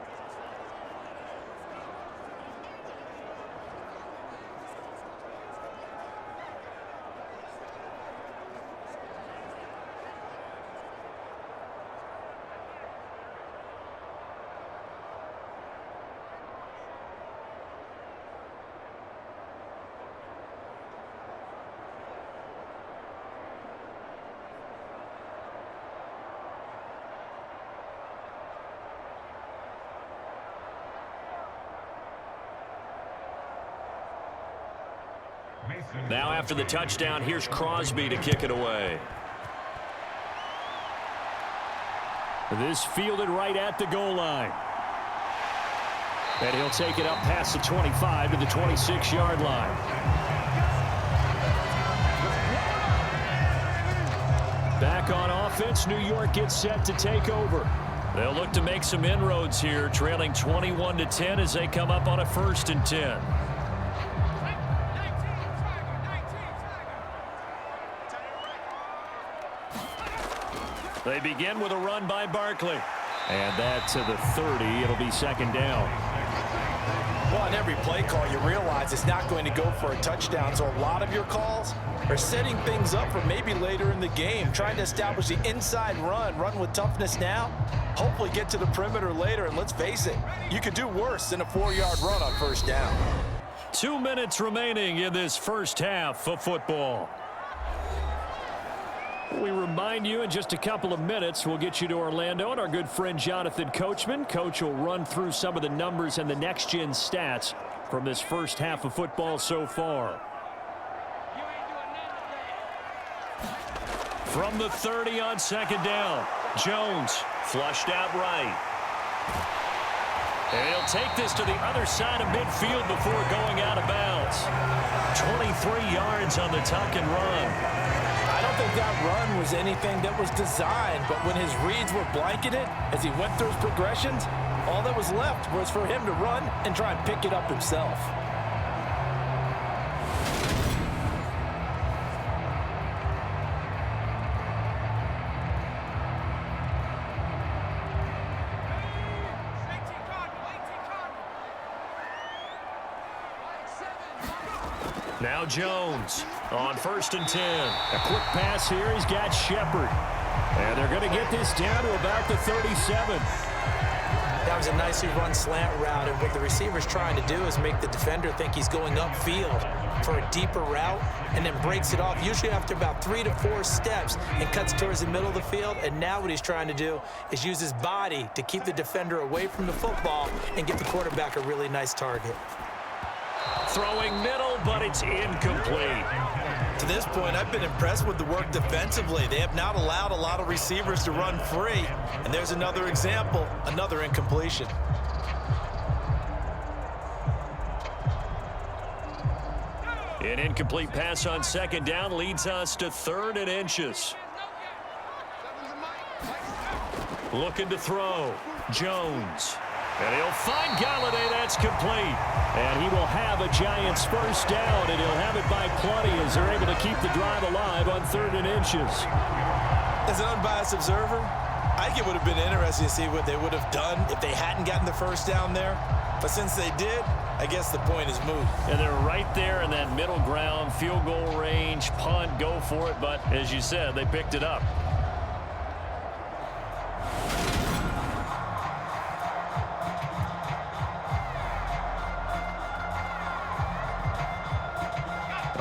Now after the touchdown, here's Crosby to kick it away. This fielded right at the goal line. And he'll take it up past the 25 to the 26-yard line. Back on offense, New York gets set to take over. They'll look to make some inroads here, trailing 21-10 as they come up on a 1st and 10. They begin with a run by Barkley. And that to the 30. It'll be 2nd down. Well, on every play call, you realize it's not going to go for a touchdown. So a lot of your calls are setting things up for maybe later in the game, trying to establish the inside run with toughness now, hopefully get to the perimeter later. And let's face it, you could do worse than a 4-yard run on 1st down. 2 minutes remaining in this first half of football. We remind you in just a couple of minutes, we'll get you to Orlando and our good friend Jonathan Coachman. Coach will run through some of the numbers and the next-gen stats from this first half of football so far. From the 30 on 2nd down, Jones flushed out right. And he'll take this to the other side of midfield before going out of bounds. 23 yards on the tuck and run. I don't think that run was anything that was designed, but when his reads were blanketed as he went through his progressions, all that was left was for him to run and try and pick it up himself. Now Jones on 1st and 10. A quick pass here. He's got Shepard. And they're going to get this down to about the 37. That was a nicely run slant route, and what the receiver's trying to do is make the defender think he's going upfield for a deeper route and then breaks it off, usually after about 3 to 4 steps, and cuts towards the middle of the field. And now what he's trying to do is use his body to keep the defender away from the football and get the quarterback a really nice target. Throwing middle, but it's incomplete. To this point, I've been impressed with the work defensively. They have not allowed a lot of receivers to run free. And there's another example, another incompletion. An incomplete pass on 2nd down leads us to 3rd and inches. Looking to throw. Jones. And he'll find Galladay. That's complete. And he will have a Giants first down, and he'll have it by plenty as they're able to keep the drive alive on 3rd and inches. As an unbiased observer, I think it would have been interesting to see what they would have done if they hadn't gotten the first down there. But since they did, I guess the point is moot. And they're right there in that middle ground, field goal range, punt, go for it. But as you said, they picked it up.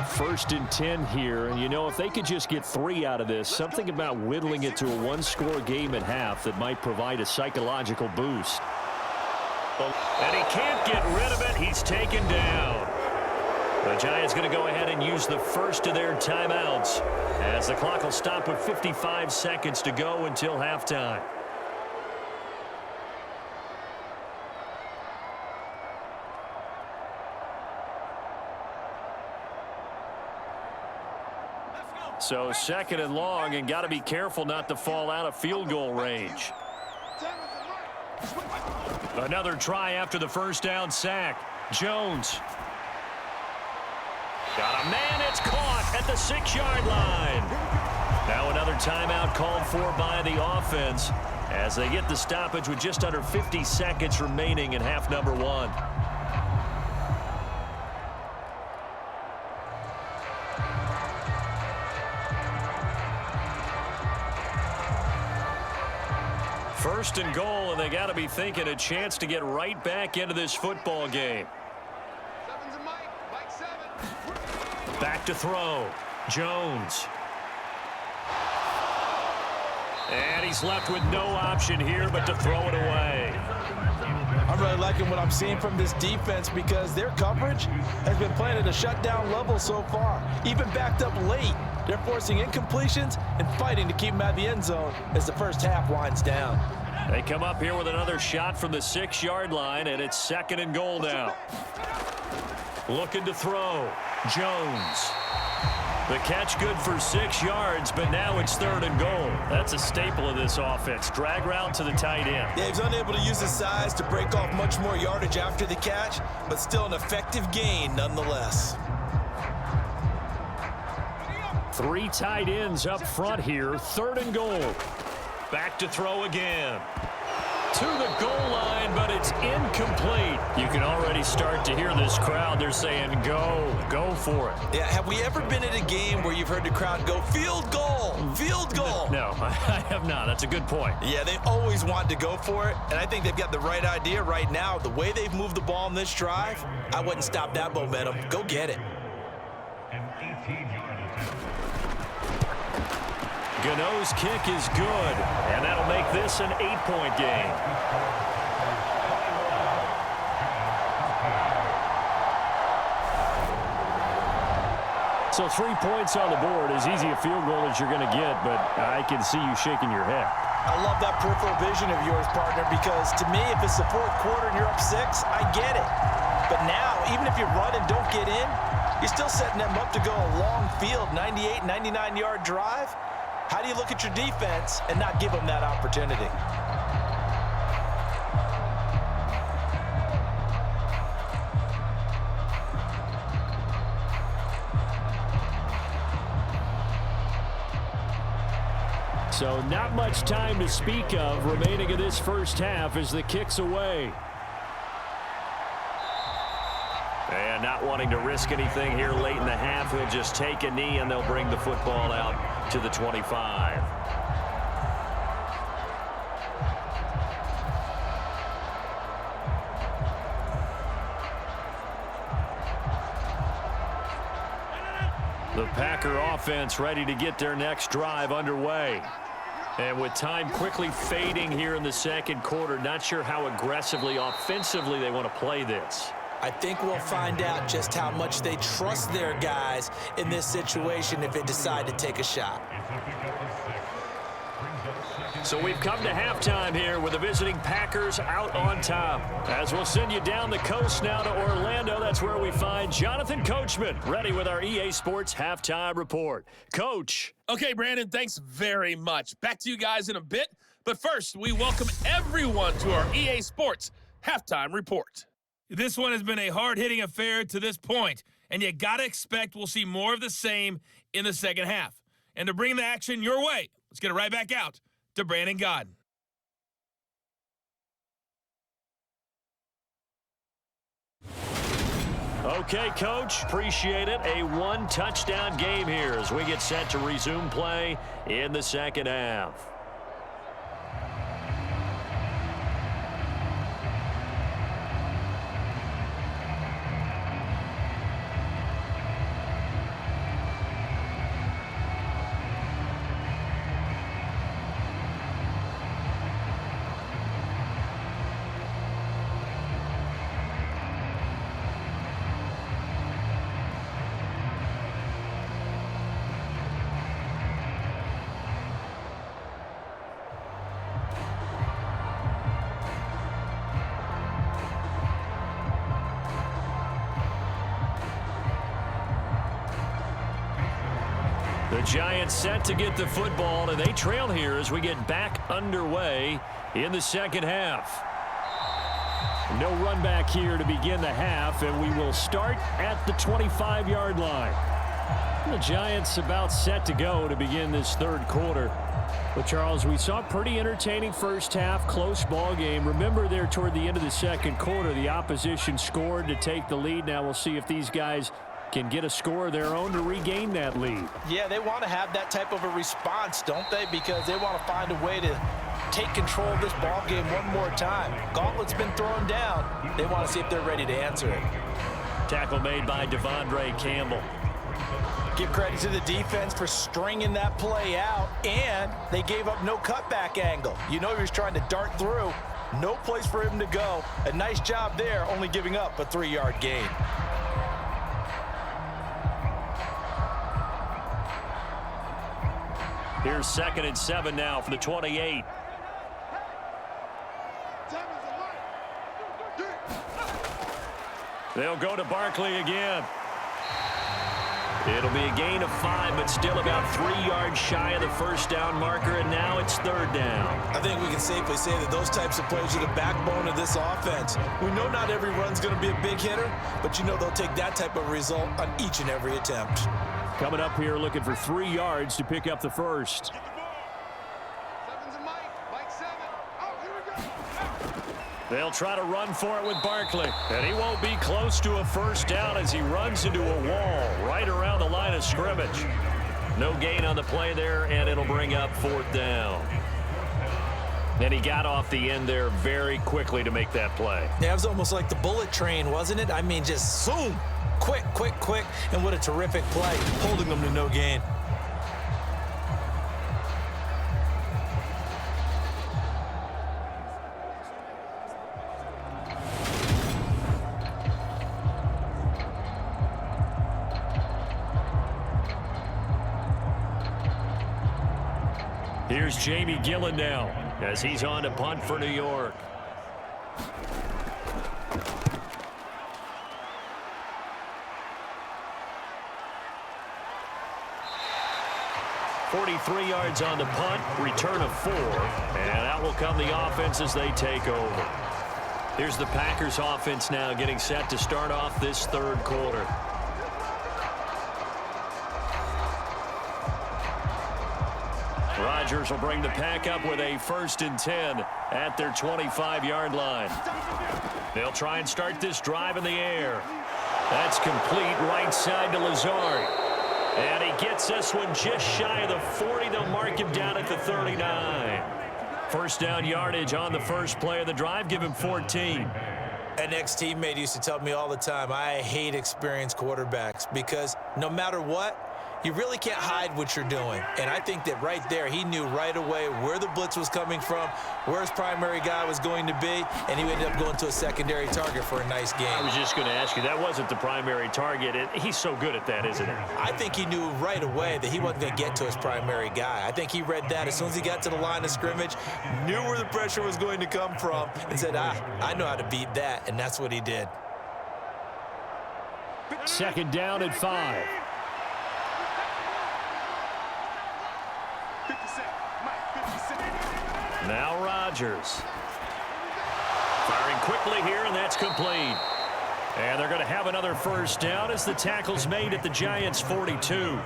1st and 10 here, and you know, if they could just get 3 out of this, something about whittling it to a one-score game at half that might provide a psychological boost. And he can't get rid of it. He's taken down. The Giants going to go ahead and use the first of their timeouts as the clock will stop with 55 seconds to go until halftime. So 2nd and long, and got to be careful not to fall out of field goal range. Another try after the first down sack. Jones. Got a man, it's caught at the 6-yard line. Now another timeout called for by the offense as they get the stoppage with just under 50 seconds remaining in half number 1. First and goal, and they got to be thinking a chance to get right back into this football game. Back to throw. Jones. And he's left with no option here but to throw it away. I'm really liking what I'm seeing from this defense because their coverage has been playing at a shutdown level so far. Even backed up late, they're forcing incompletions and fighting to keep them out of the end zone as the first half winds down. They come up here with another shot from the 6-yard line, and it's 2nd and goal now. Looking to throw. Jones. The catch good for 6 yards, but now it's 3rd and goal. That's a staple of this offense. Drag route to the tight end. Yeah, he's unable to use his size to break off much more yardage after the catch, but still an effective gain nonetheless. 3 tight ends up front here. 3rd and goal. Back to throw again. To the goal line, but it's incomplete. You can already start to hear this crowd. They're saying, go for it. Yeah, have we ever been at a game where you've heard the crowd go, field goal, field goal? No, I have not. That's a good point. Yeah, they always want to go for it, and I think they've got the right idea right now. The way they've moved the ball in this drive, I wouldn't stop that momentum. Go get it. An 18-yard attempt. Gano's kick is good, and that'll make this an 8-point game. So 3 points on the board, as easy a field goal as you're going to get, but I can see you shaking your head. I love that peripheral vision of yours, partner, because to me, if it's the 4th quarter and you're up 6, I get it. But now, even if you run and don't get in, you're still setting them up to go a long field, 98, 99-yard drive. How do you look at your defense and not give them that opportunity? So not much time to speak of remaining in this first half as the kick's away. And not wanting to risk anything here late in the half, he'll just take a knee and they'll bring the football out to the 25. The Packer offense ready to get their next drive underway. And with time quickly fading here in the 2nd quarter, not sure how aggressively, offensively they want to play this. I think we'll find out just how much they trust their guys in this situation if they decide to take a shot. So we've come to halftime here with the visiting Packers out on top. As we'll send you down the coast now to Orlando, that's where we find Jonathan Coachman, ready with our EA Sports Halftime Report. Coach. Okay, Brandon, thanks very much. Back to you guys in a bit. But first, we welcome everyone to our EA Sports Halftime Report. This one has been a hard-hitting affair to this point, and you got to expect we'll see more of the same in the second half. And to bring the action your way, let's get it right back out to Brandon Godden. Okay, Coach, appreciate it. A one-touchdown game here as we get set to resume play in the second half. The Giants set to get the football, and they trail here as we get back underway in the second half. No run back here to begin the half, and we will start at the 25-yard line. The Giants about set to go to begin this third quarter. But, Charles, we saw a pretty entertaining first half, close ball game. Remember there toward the end of the second quarter, the opposition scored to take the lead. Now we'll see if these guys can get a score of their own to regain that lead. Yeah, they want to have that type of a response, don't they? Because they want to find a way to take control of this ball game one more time. Gauntlet's been thrown down. They want to see if they're ready to answer it. Tackle made by Devondre Campbell. Give credit to the defense for stringing that play out, and they gave up no cutback angle. You know he was trying to dart through. No place for him to go. A nice job there, only giving up a 3-yard gain. Here's 2nd and 7 now for the 28. They'll go to Barkley again. It'll be a gain of 5, but still about 3 yards shy of the first down marker, and now it's 3rd down. I think we can safely say that those types of plays are the backbone of this offense. We know not every run's going to be a big hitter, but you know they'll take that type of result on each and every attempt. Coming up here looking for 3 yards to pick up the first. They'll try to run for it with Barkley. And he won't be close to a first down as he runs into a wall right around the line of scrimmage. No gain on the play there, and it'll bring up 4th down. And he got off the end there very quickly to make that play. Yeah, it was almost like the bullet train, wasn't it? I mean, just zoom. Quick, quick, quick. And what a terrific play, holding them to no gain. Here's Jamie Gillen now as he's on to punt for New York. "43 yards on the punt, return of 4, and out will come the offense as they take over. Here's the Packers offense now getting set to start off this third quarter. Rodgers will bring the pack up with a 1st and 10 at their 25-yard line. They'll try and start this drive in the air. That's complete right side to Lazard. And he gets this one just shy of the 40. They'll mark him down at the 39. First down yardage on the first play of the drive. Give him 14. An ex-teammate used to tell me all the time, I hate experienced quarterbacks because no matter what, you really can't hide what you're doing. And I think that right there, he knew right away where the blitz was coming from, where his primary guy was going to be, and he ended up going to a secondary target for a nice game. I was just going to ask you, that wasn't the primary target. He's so good at that, isn't he? I think he knew right away that he wasn't going to get to his primary guy. I think he read that as soon as he got to the line of scrimmage, knew where the pressure was going to come from, and said, I know how to beat that, and that's what he did. 2nd down and 5. Now Rodgers. Firing quickly here, and that's complete. And they're going to have another first down as the tackle's made at the Giants' 42.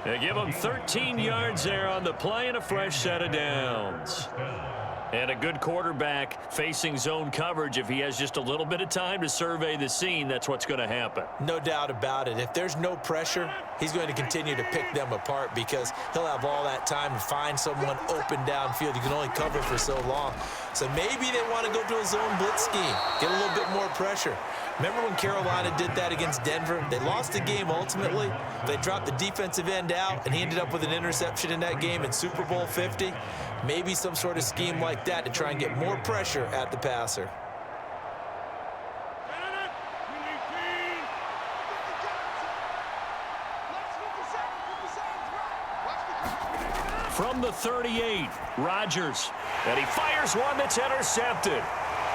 They give them 13 yards there on the play and a fresh set of downs. And a good quarterback facing zone coverage. If he has just a little bit of time to survey the scene, that's what's going to happen. No doubt about it. If there's no pressure, he's going to continue to pick them apart because he'll have all that time to find someone open downfield. You can only cover for so long. So maybe they want to go to a zone blitz scheme, get a little bit more pressure. Remember when Carolina did that against Denver? They lost the game ultimately. They dropped the defensive end out, and he ended up with an interception in that game in Super Bowl 50. Maybe some sort of scheme like that to try and get more pressure at the passer. From the 38, Rodgers. And he fires one that's intercepted.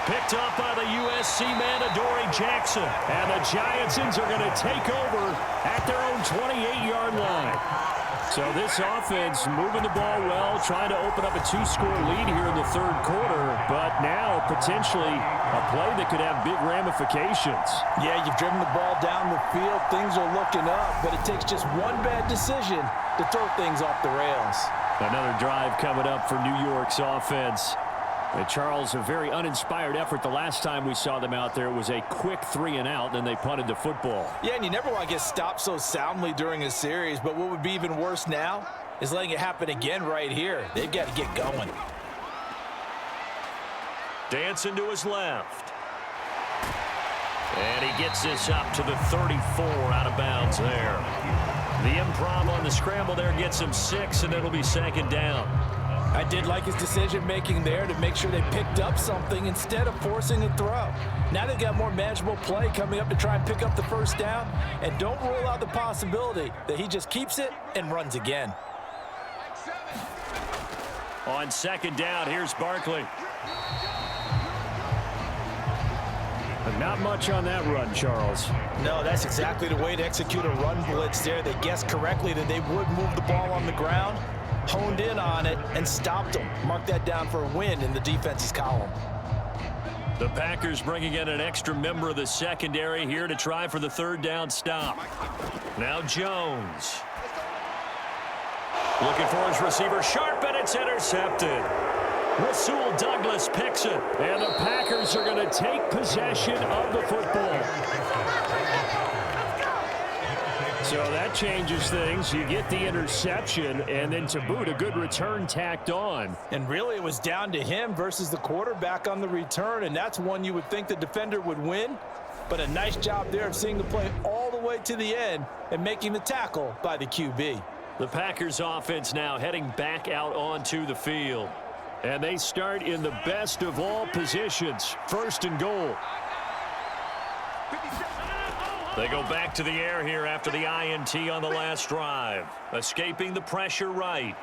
Picked up by the USC man, Adoree Jackson. And the Giantsons are going to take over at their own 28-yard line. So this offense moving the ball well, trying to open up a 2-score lead here in the third quarter, but now potentially a play that could have big ramifications. Yeah, you've driven the ball down the field. Things are looking up, but it takes just one bad decision to throw things off the rails. Another drive coming up for New York's offense. And Charles, a very uninspired effort. The last time we saw them out there was a quick 3-and-out, then they punted the football. Yeah, and you never want to get stopped so soundly during a series, but what would be even worse now is letting it happen again right here. They've got to get going. Dancing to his left. And he gets this up to the 34, out of bounds there. The improv on the scramble there gets him 6, and it'll be second down. I did like his decision-making there to make sure they picked up something instead of forcing a throw. Now they've got more manageable play coming up to try and pick up the first down, and don't rule out the possibility that he just keeps it and runs again. On second down, here's Barkley. But not much on that run, Charles. No, that's exactly the way to execute a run blitz there. They guessed correctly that they would move the ball on the ground, honed in on it, and stopped them. Mark that down for a win in the defense's column. The Packers bringing in an extra member of the secondary here to try for the third down stop. Now Jones. Looking for his receiver, sharp, and it's intercepted. Rasul Douglas picks it, and the Packers are going to take possession of the football. So that changes things. You get the interception, and then to boot, a good return tacked on. And really, it was down to him versus the quarterback on the return, and that's one you would think the defender would win. But a nice job there of seeing the play all the way to the end and making the tackle by the QB. The Packers offense now heading back out onto the field. And they start in the best of all positions, first and goal. They go back to the air here after the INT on the last drive. Escaping the pressure right.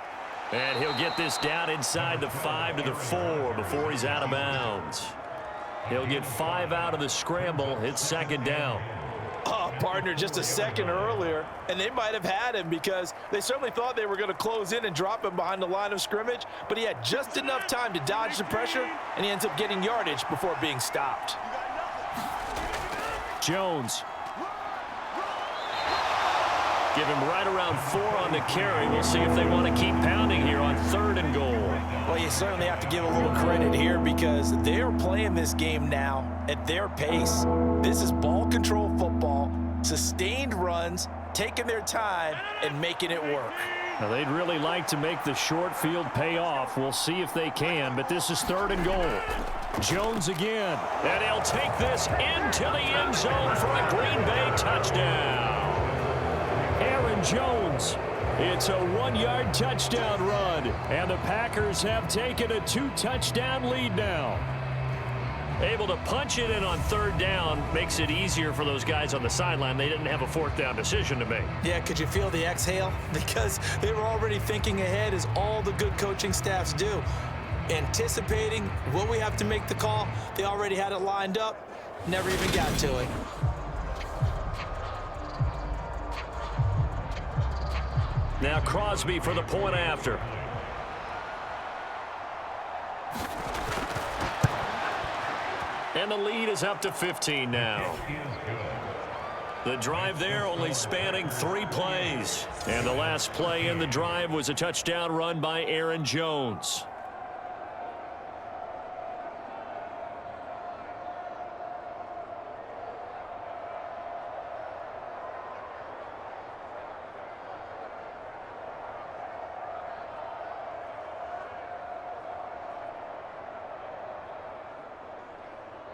And he'll get this down inside the 5 to the 4 before he's out of bounds. He'll get 5 out of the scramble. It's second down. Oh, partner, just a second earlier, and they might have had him because they certainly thought they were going to close in and drop him behind the line of scrimmage, but he had just enough time to dodge the pressure, and he ends up getting yardage before being stopped. Jones. Give him right around 4 on the carry. We'll see if they want to keep pounding here on third and goal. Well, you certainly have to give a little credit here because they're playing this game now at their pace. This is ball control football, sustained runs, taking their time, and making it work. Now, they'd really like to make the short field pay off. We'll see if they can, but this is third and goal. Jones again, and he'll take this into the end zone for a Green Bay touchdown. Aaron Jones. It's a 1-yard touchdown run, and the Packers have taken a 2-touchdown lead now. Able to punch it in on third down makes it easier for those guys on the sideline. They didn't have a fourth down decision to make. Yeah, could you feel the exhale? Because they were already thinking ahead, as all the good coaching staffs do. Anticipating what we have to make the call. They already had it lined up. Never even got to it. Now Crosby for the point after. And the lead is up to 15 now. The drive there only spanning 3 plays. And the last play in the drive was a touchdown run by Aaron Jones.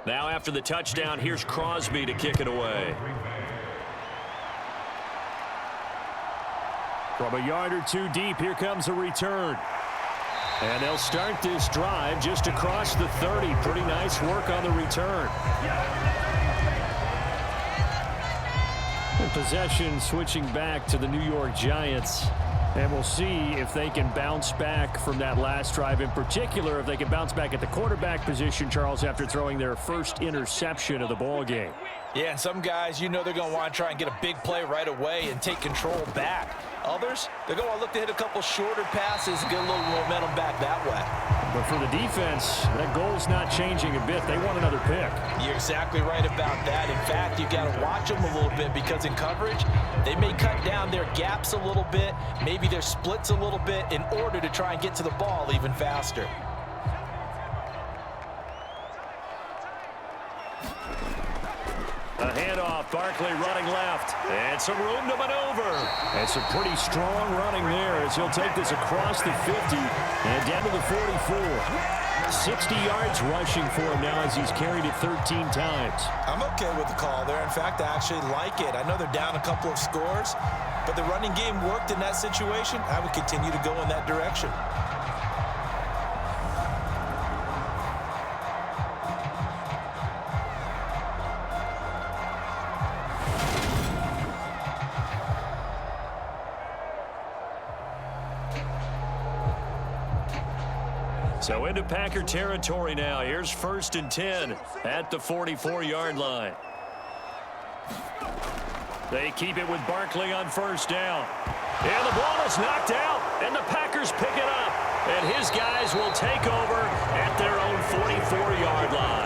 Now after the touchdown, here's Crosby to kick it away. From a yard or 2 deep, here comes a return. And they'll start this drive just across the 30. Pretty nice work on the return. And possession switching back to the New York Giants. And we'll see if they can bounce back from that last drive. In particular, if they can bounce back at the quarterback position, Charles, after throwing their first interception of the ball game. Yeah, and some guys, you know they're going to want to try and get a big play right away and take control back. Others, they're going to want to look to hit a couple shorter passes and get a little momentum back that way. But for the defense, that goal's not changing a bit. They want another pick. You're exactly right about that. In fact, you've got to watch them a little bit because in coverage, they may cut down their gaps a little bit, maybe their splits a little bit in order to try and get to the ball even faster. A handoff, Barkley running left, and some room to maneuver. And some pretty strong running there as he'll take this across the 50 and down to the 44. 60 yards rushing for him now as he's carried it 13 times. I'm okay with the call there. In fact, I actually like it. I know they're down a couple of scores, but the running game worked in that situation. I would continue to go in that direction. So into Packer territory now. Here's 1st and 10 at the 44-yard line. They keep it with Barkley on 1st down. And the ball is knocked out, and the Packers pick it up. And his guys will take over at their own 44-yard line.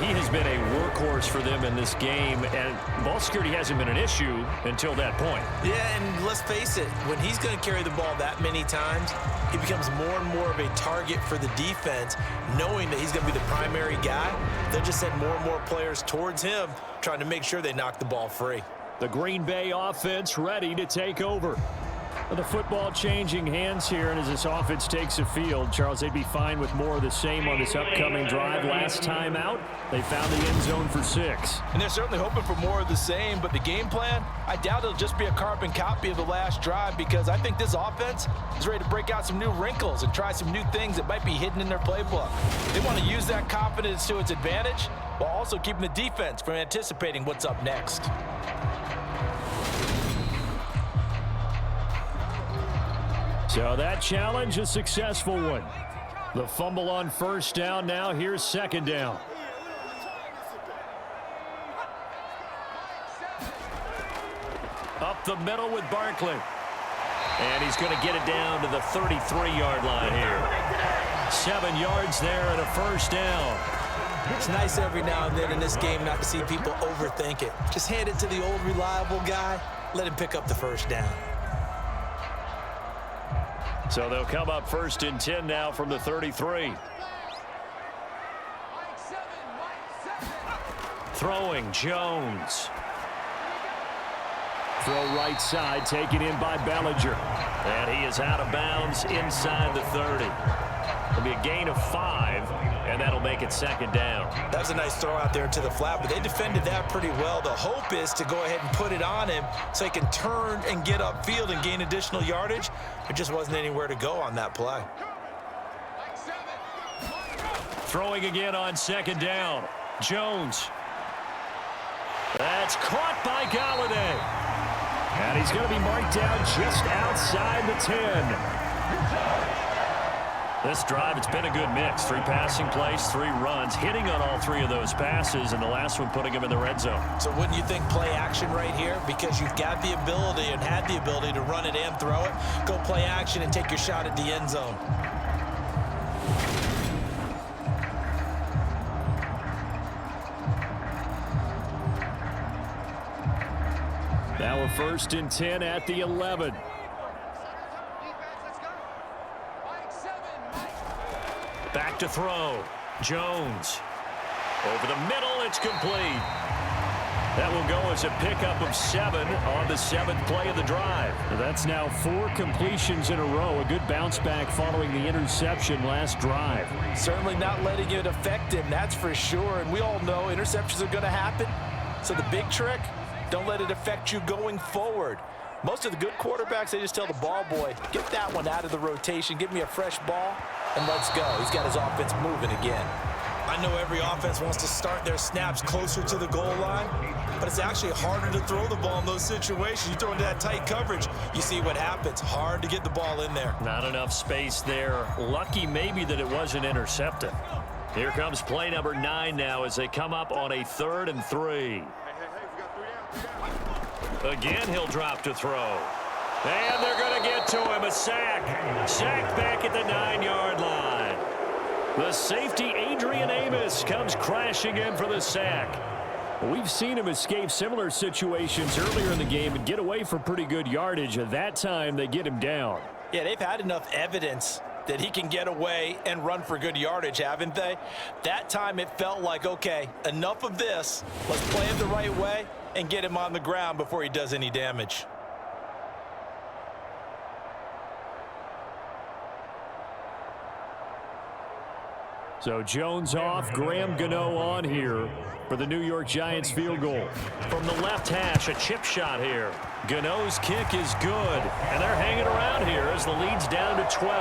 He has been a workhorse for them in this game, and ball security hasn't been an issue until that point. Yeah, and let's face it, when he's going to carry the ball that many times, he becomes more and more of a target for the defense, knowing that he's going to be the primary guy. They'll just send more and more players towards him, trying to make sure they knock the ball free. The Green Bay offense ready to take over. The football changing hands here, and as this offense takes the field, Charles, they'd be fine with more of the same on this upcoming drive. Last time out, they found the end zone for 6. And they're certainly hoping for more of the same, but the game plan, I doubt it'll just be a carbon copy of the last drive, because I think this offense is ready to break out some new wrinkles and try some new things that might be hidden in their playbook. They want to use that confidence to its advantage while also keeping the defense from anticipating what's up next. So that challenge, a successful one. The fumble on 1st down now. Here's 2nd down. Up the middle with Barkley. And he's going to get it down to the 33-yard line here. 7 yards there and a 1st down. It's nice every now and then in this game not to see people overthink it. Just hand it to the old reliable guy. Let him pick up the 1st down. So they'll come up 1st and 10 now from the 33. Throwing, Jones. Throw right side, taken in by Bellinger. And he is out of bounds inside the 30. It'll be a gain of 5, and that'll make it 2nd down. That was a nice throw out there to the flat, but they defended that pretty well. The hope is to go ahead and put it on him so he can turn and get upfield and gain additional yardage. There just wasn't anywhere to go on that play. Throwing again on 2nd down. Jones. That's caught by Galladay. And he's going to be marked down just outside the 10. This drive, it's been a good mix. 3 passing plays, 3 runs, hitting on all 3 of those passes, and the last one putting him in the red zone. So wouldn't you think play action right here? Because you've got the ability and had the ability to run it and throw it. Go play action and take your shot at the end zone. Now a 1st and 10 at the 11. Back to throw. Jones. Over the middle, it's complete. That will go as a pickup of 7 on the 7th play of the drive. That's now 4 completions in a row. A good bounce back following the interception last drive. Certainly not letting it affect him, that's for sure. And we all know interceptions are going to happen. So the big trick, don't let it affect you going forward. Most of the good quarterbacks, they just tell the ball boy, get that one out of the rotation, give me a fresh ball, and let's go. He's got his offense moving again. I know every offense wants to start their snaps closer to the goal line, but but it's actually harder to throw the ball in those situations. You throw into that tight coverage, you see what happens. Hard to get the ball in there. Not enough space there. Lucky maybe that it wasn't intercepted. Here comes play number 9 now as they come up on a 3rd and 3. Again, he'll drop to throw. And they're going to get to him. A sack. Sack back at the 9-yard line. The safety, Adrian Amos, comes crashing in for the sack. We've seen him escape similar situations earlier in the game and get away for pretty good yardage. At that time, they get him down. Yeah, they've had enough evidence that he can get away and run for good yardage, haven't they? That time it felt like, okay, enough of this. Let's play it the right way and get him on the ground before he does any damage. So Jones off, Graham Gano on here for the New York Giants field goal. From the left hash, a chip shot here. Gano's kick is good, and they're hanging around here as the lead's down to 12.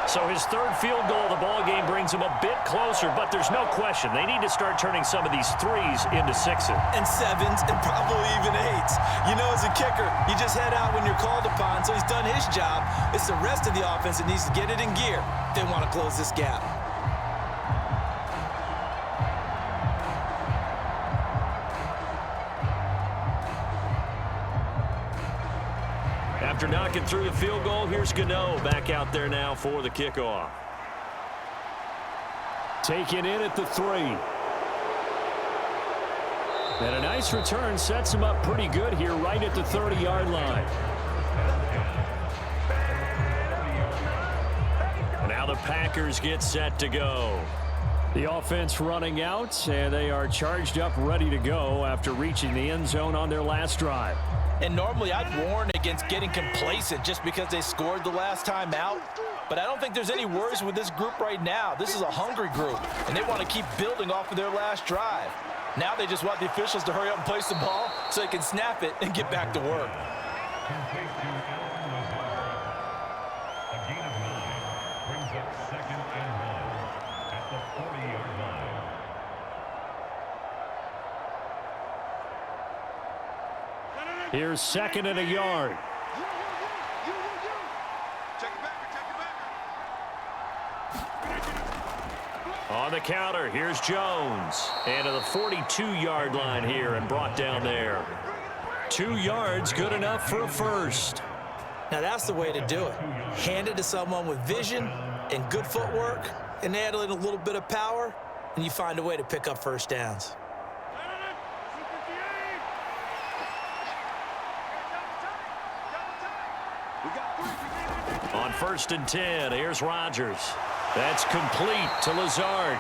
So his 3rd field goal of the ball game brings him a bit closer, but there's no question they need to start turning some of these 3s into 6s. And 7s and probably even 8s. You know, as a kicker, you just head out when you're called upon, so he's done his job. It's the rest of the offense that needs to get it in gear if they want to close this gap. After knocking through the field goal, here's Gano back out there now for the kickoff. Taken in at the 3. And a nice return sets him up pretty good here right at the 30-yard line. Now the Packers get set to go. The offense running out, and they are charged up, ready to go after reaching the end zone on their last drive. And normally I'd warn against getting complacent just because they scored the last time out. But I don't think there's any worries with this group right now. This is a hungry group, and they want to keep building off of their last drive. Now they just want the officials to hurry up and place the ball so they can snap it and get back to work. A gain of 9 brings up 2nd and 1 at the 40-yard line. Here's 2nd and a yard. On the counter, here's Jones. And to the 42-yard line here and brought down there. 2 yards, good enough for a first. Now that's the way to do it. Hand it to someone with vision and good footwork and add in a little bit of power, and you find a way to pick up first downs. On 1st and 10, here's Rodgers. That's complete to Lazard.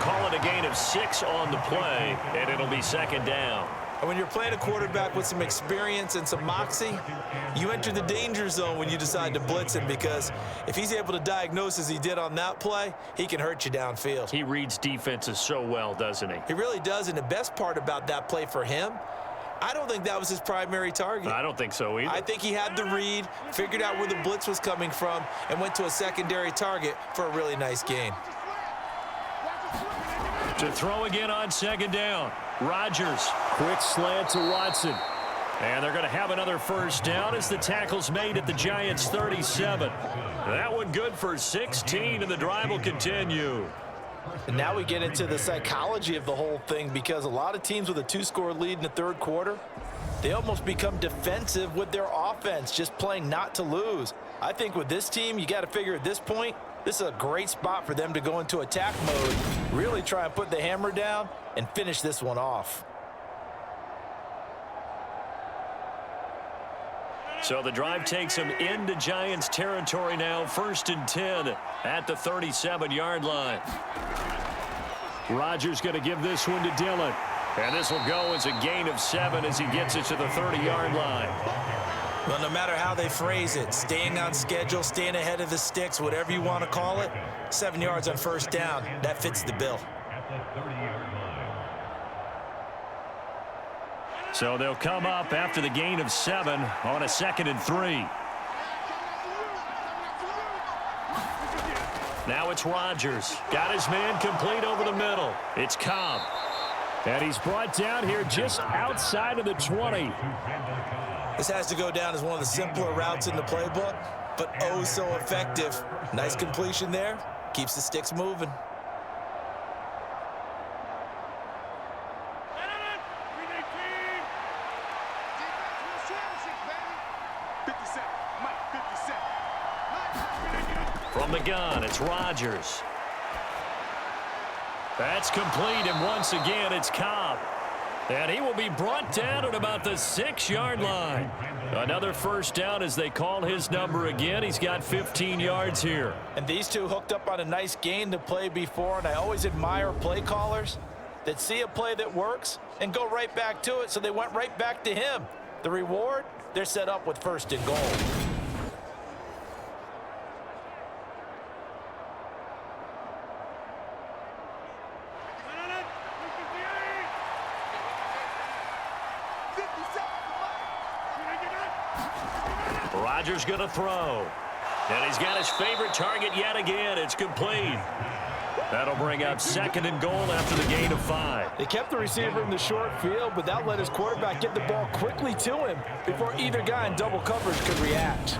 Call it a gain of 6 on the play, and it'll be 2nd down. And when you're playing a quarterback with some experience and some moxie, you enter the danger zone when you decide to blitz him, because if he's able to diagnose as he did on that play, he can hurt you downfield. He reads defenses so well, doesn't he? He really does, and the best part about that play for him, I don't think that was his primary target. I don't think so either. I think he had the read, figured out where the blitz was coming from, and went to a secondary target for a really nice gain. To throw again on 2nd down. Rodgers. Quick slant to Watson. And they're going to have another first down as the tackle's made at the Giants' 37. That one good for 16, and the drive will continue. And now we get into the psychology of the whole thing, because a lot of teams with a 2-score lead in the 3rd quarter, they almost become defensive with their offense, just playing not to lose. I think with this team, you got to figure at this point, this is a great spot for them to go into attack mode, really try and put the hammer down and finish this one off. So the drive takes them into Giants territory now. 1st and 10 at the 37-yard line. Rodgers going to give this one to Dillon. And this will go as a gain of 7 as he gets it to the 30-yard line. Well, no matter how they phrase it, staying on schedule, staying ahead of the sticks, whatever you want to call it, 7 yards on 1st down, that fits the bill. At the 30-yard line. So they'll come up after the gain of 7 on a 2nd and 3. Now it's Rodgers. Got his man complete over the middle. It's Cobb. And he's brought down here just outside of the 20. This has to go down as one of the simpler routes in the playbook, but oh so effective. Nice completion there. Keeps the sticks moving. From the gun, it's Rodgers. That's complete, and once again, it's Cobb. And he will be brought down at about the 6-yard line. Another first down as they call his number again. He's got 15 yards here. And these two hooked up on a nice gain to play before, and I always admire play callers that see a play that works and go right back to it, so they went right back to him. The reward, they're set up with 1st and goal. Rodgers going to throw. And he's got his favorite target yet again. It's complete. That'll bring up 2nd and goal after the gain of 5. They kept the receiver in the short field, but that let his quarterback get the ball quickly to him before either guy in double coverage could react.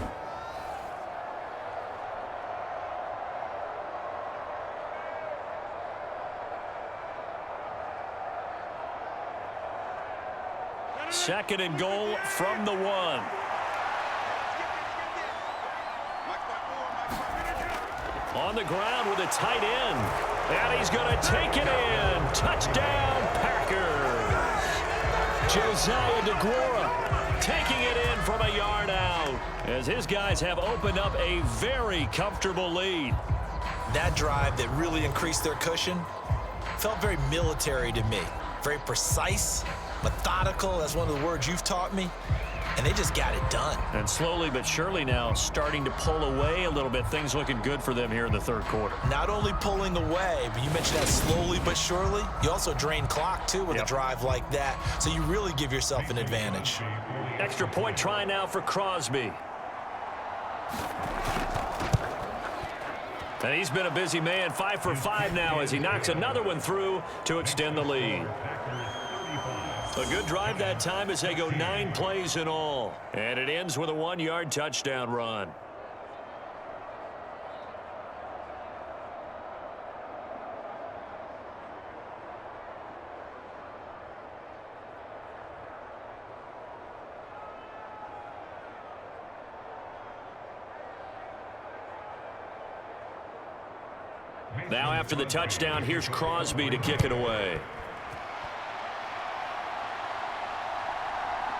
Second and goal from the 1. On the ground with a tight end. And he's going to take it in. Touchdown, Packers. Josiah DeGuara taking it in from a yard out as his guys have opened up a very comfortable lead. That drive that really increased their cushion felt very military to me. Very precise, methodical. That's one of the words you've taught me. And they just got it done. And slowly but surely now starting to pull away a little bit. Things looking good for them here in the 3rd quarter. Not only pulling away, but you mentioned that slowly but surely. You also drain clock, too, with a drive like that. So you really give yourself an advantage. Extra point try now for Crosby. And he's been a busy man. 5 for 5 now as he knocks another one through to extend the lead. A good drive that time as they go 9 plays in all. And it ends with a 1-yard touchdown run. Now after the touchdown, here's Crosby to kick it away.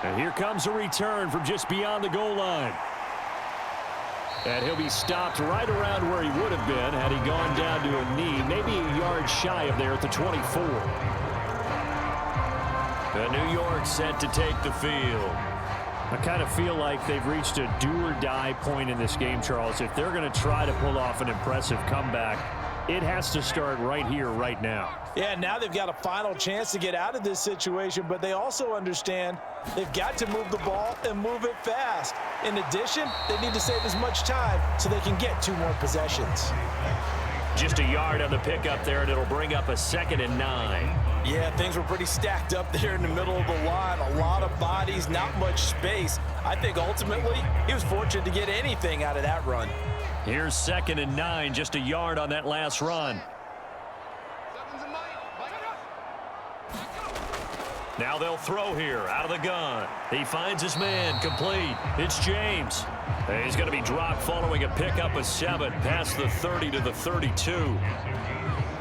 And here comes a return from just beyond the goal line. And he'll be stopped right around where he would have been had he gone down to a knee, maybe a yard shy of there at the 24. The New York set to take the field. I kind of feel like they've reached a do-or-die point in this game, Charles. If they're going to try to pull off an impressive comeback, it has to start right here, right now. Yeah, now they've got a final chance to get out of this situation, but they also understand they've got to move the ball and move it fast. In addition, they need to save as much time so they can get 2 more possessions. Just a yard on the pickup there, and it'll bring up a 2nd and 9. Yeah, things were pretty stacked up there in the middle of the line. A lot of bodies, not much space. I think ultimately he was fortunate to get anything out of that run. Here's 2nd and 9, just a yard on that last run. Now they'll throw here out of the gun. He finds his man complete. It's James. He's going to be dropped following a pickup of 7 past the 30 to the 32.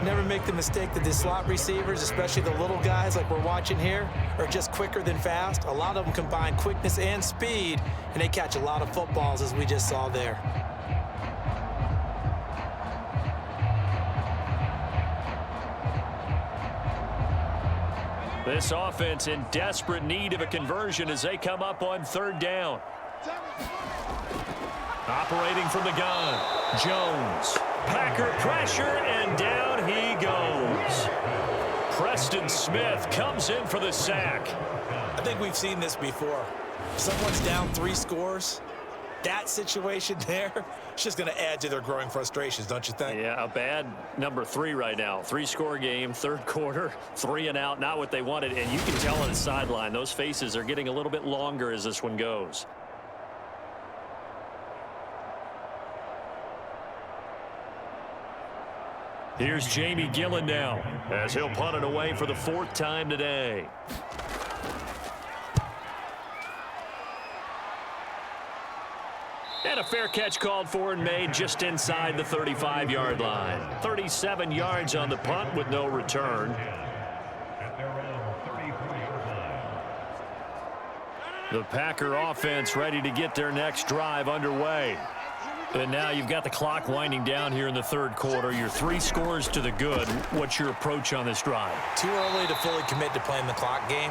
Never make the mistake that the slot receivers, especially the little guys like we're watching here, are just quicker than fast. A lot of them combine quickness and speed, and they catch a lot of footballs as we just saw there. This offense in desperate need of a conversion as they come up on 3rd down. Operating from the gun, Jones. Packer pressure, and down he goes. Preston Smith comes in for the sack. I think we've seen this before. If someone's down 3 scores, That situation there, it's just going to add to their growing frustrations, don't you think? Yeah, a bad number 3 right now. 3-score game, third quarter, 3 and out, not what they wanted. And you can tell on the sideline, those faces are getting a little bit longer as this one goes. Here's Jamie Gillen now, as he'll punt it away for the 4th time today. And a fair catch called for and made just inside the 35-yard line. 37 yards on the punt with no return. At their own 33-yard line. The Packer offense ready to get their next drive underway. And now you've got the clock winding down here in the third quarter. Your 3 scores to the good. What's your approach on this drive? Too early to fully commit to playing the clock game.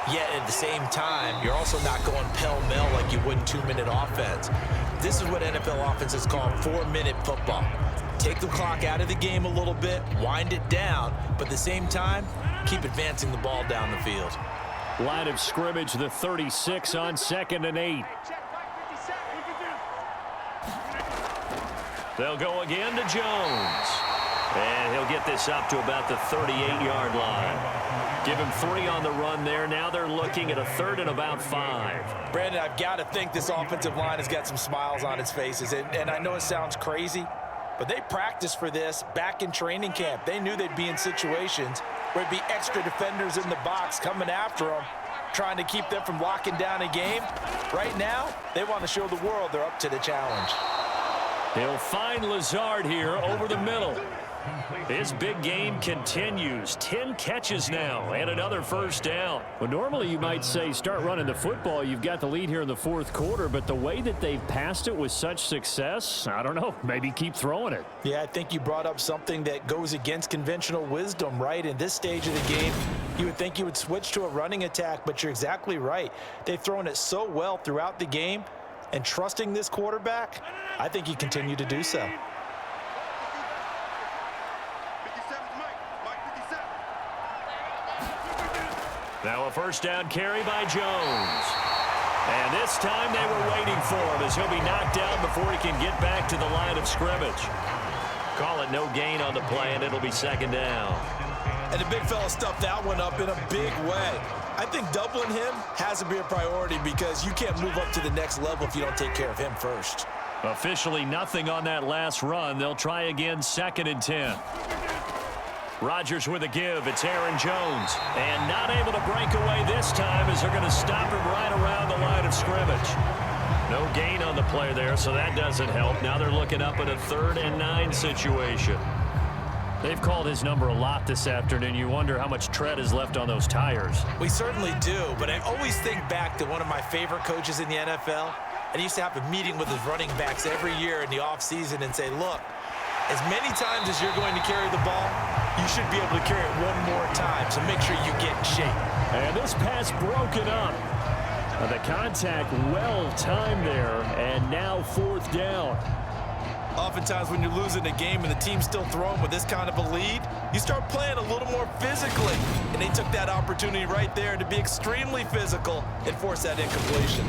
Yet at the same time, you're also not going pell-mell like you would in 2-minute offense. This is what NFL offenses call 4-minute football. Take the clock out of the game a little bit, wind it down, but at the same time, keep advancing the ball down the field. Line of scrimmage, the 36 on 2nd and 8. They'll go again to Jones. And he'll get this up to about the 38-yard line. Give him 3 on the run there. Now they're looking at a 3rd and about 5. Brandon, I've got to think this offensive line has got some smiles on its faces. And I know it sounds crazy, but they practiced for this back in training camp. They knew they'd be in situations where it'd be extra defenders in the box coming after them, trying to keep them from locking down a game. Right now, they want to show the world they're up to the challenge. He'll find Lazard here over the middle. His big game continues. 10 catches now and another 1st down. Well, normally you might say start running the football. You've got the lead here in the 4th quarter, but the way that they've passed it with such success, I don't know, maybe keep throwing it. Yeah, I think you brought up something that goes against conventional wisdom, right? In this stage of the game, you would think you would switch to a running attack, but you're exactly right. They've thrown it so well throughout the game, and trusting this quarterback, I think you continue to do so. Now a 1st down carry by Jones. And this time they were waiting for him as he'll be knocked down before he can get back to the line of scrimmage. Call it no gain on the play, and it'll be 2nd down. And the big fella stuffed that one up in a big way. I think doubling him has to be a priority because you can't move up to the next level if you don't take care of him first. Officially nothing on that last run. They'll try again, 2nd and 10. Rodgers with a give. It's Aaron Jones. And not able to break away this time as they're going to stop him right around the line of scrimmage. No gain on the play there, so that doesn't help. Now they're looking up at a 3rd and 9 situation. They've called his number a lot this afternoon. You wonder how much tread is left on those tires. We certainly do, but I always think back to one of my favorite coaches in the NFL. And he used to have a meeting with his running backs every year in the offseason and say, look, as many times as you're going to carry the ball, you should be able to carry it one more time, so make sure you get in shape. And this pass broken up. The contact well timed there, and now 4th down. Oftentimes when you're losing a game and the team's still throwing with this kind of a lead, you start playing a little more physically. And they took that opportunity right there to be extremely physical and force that incompletion.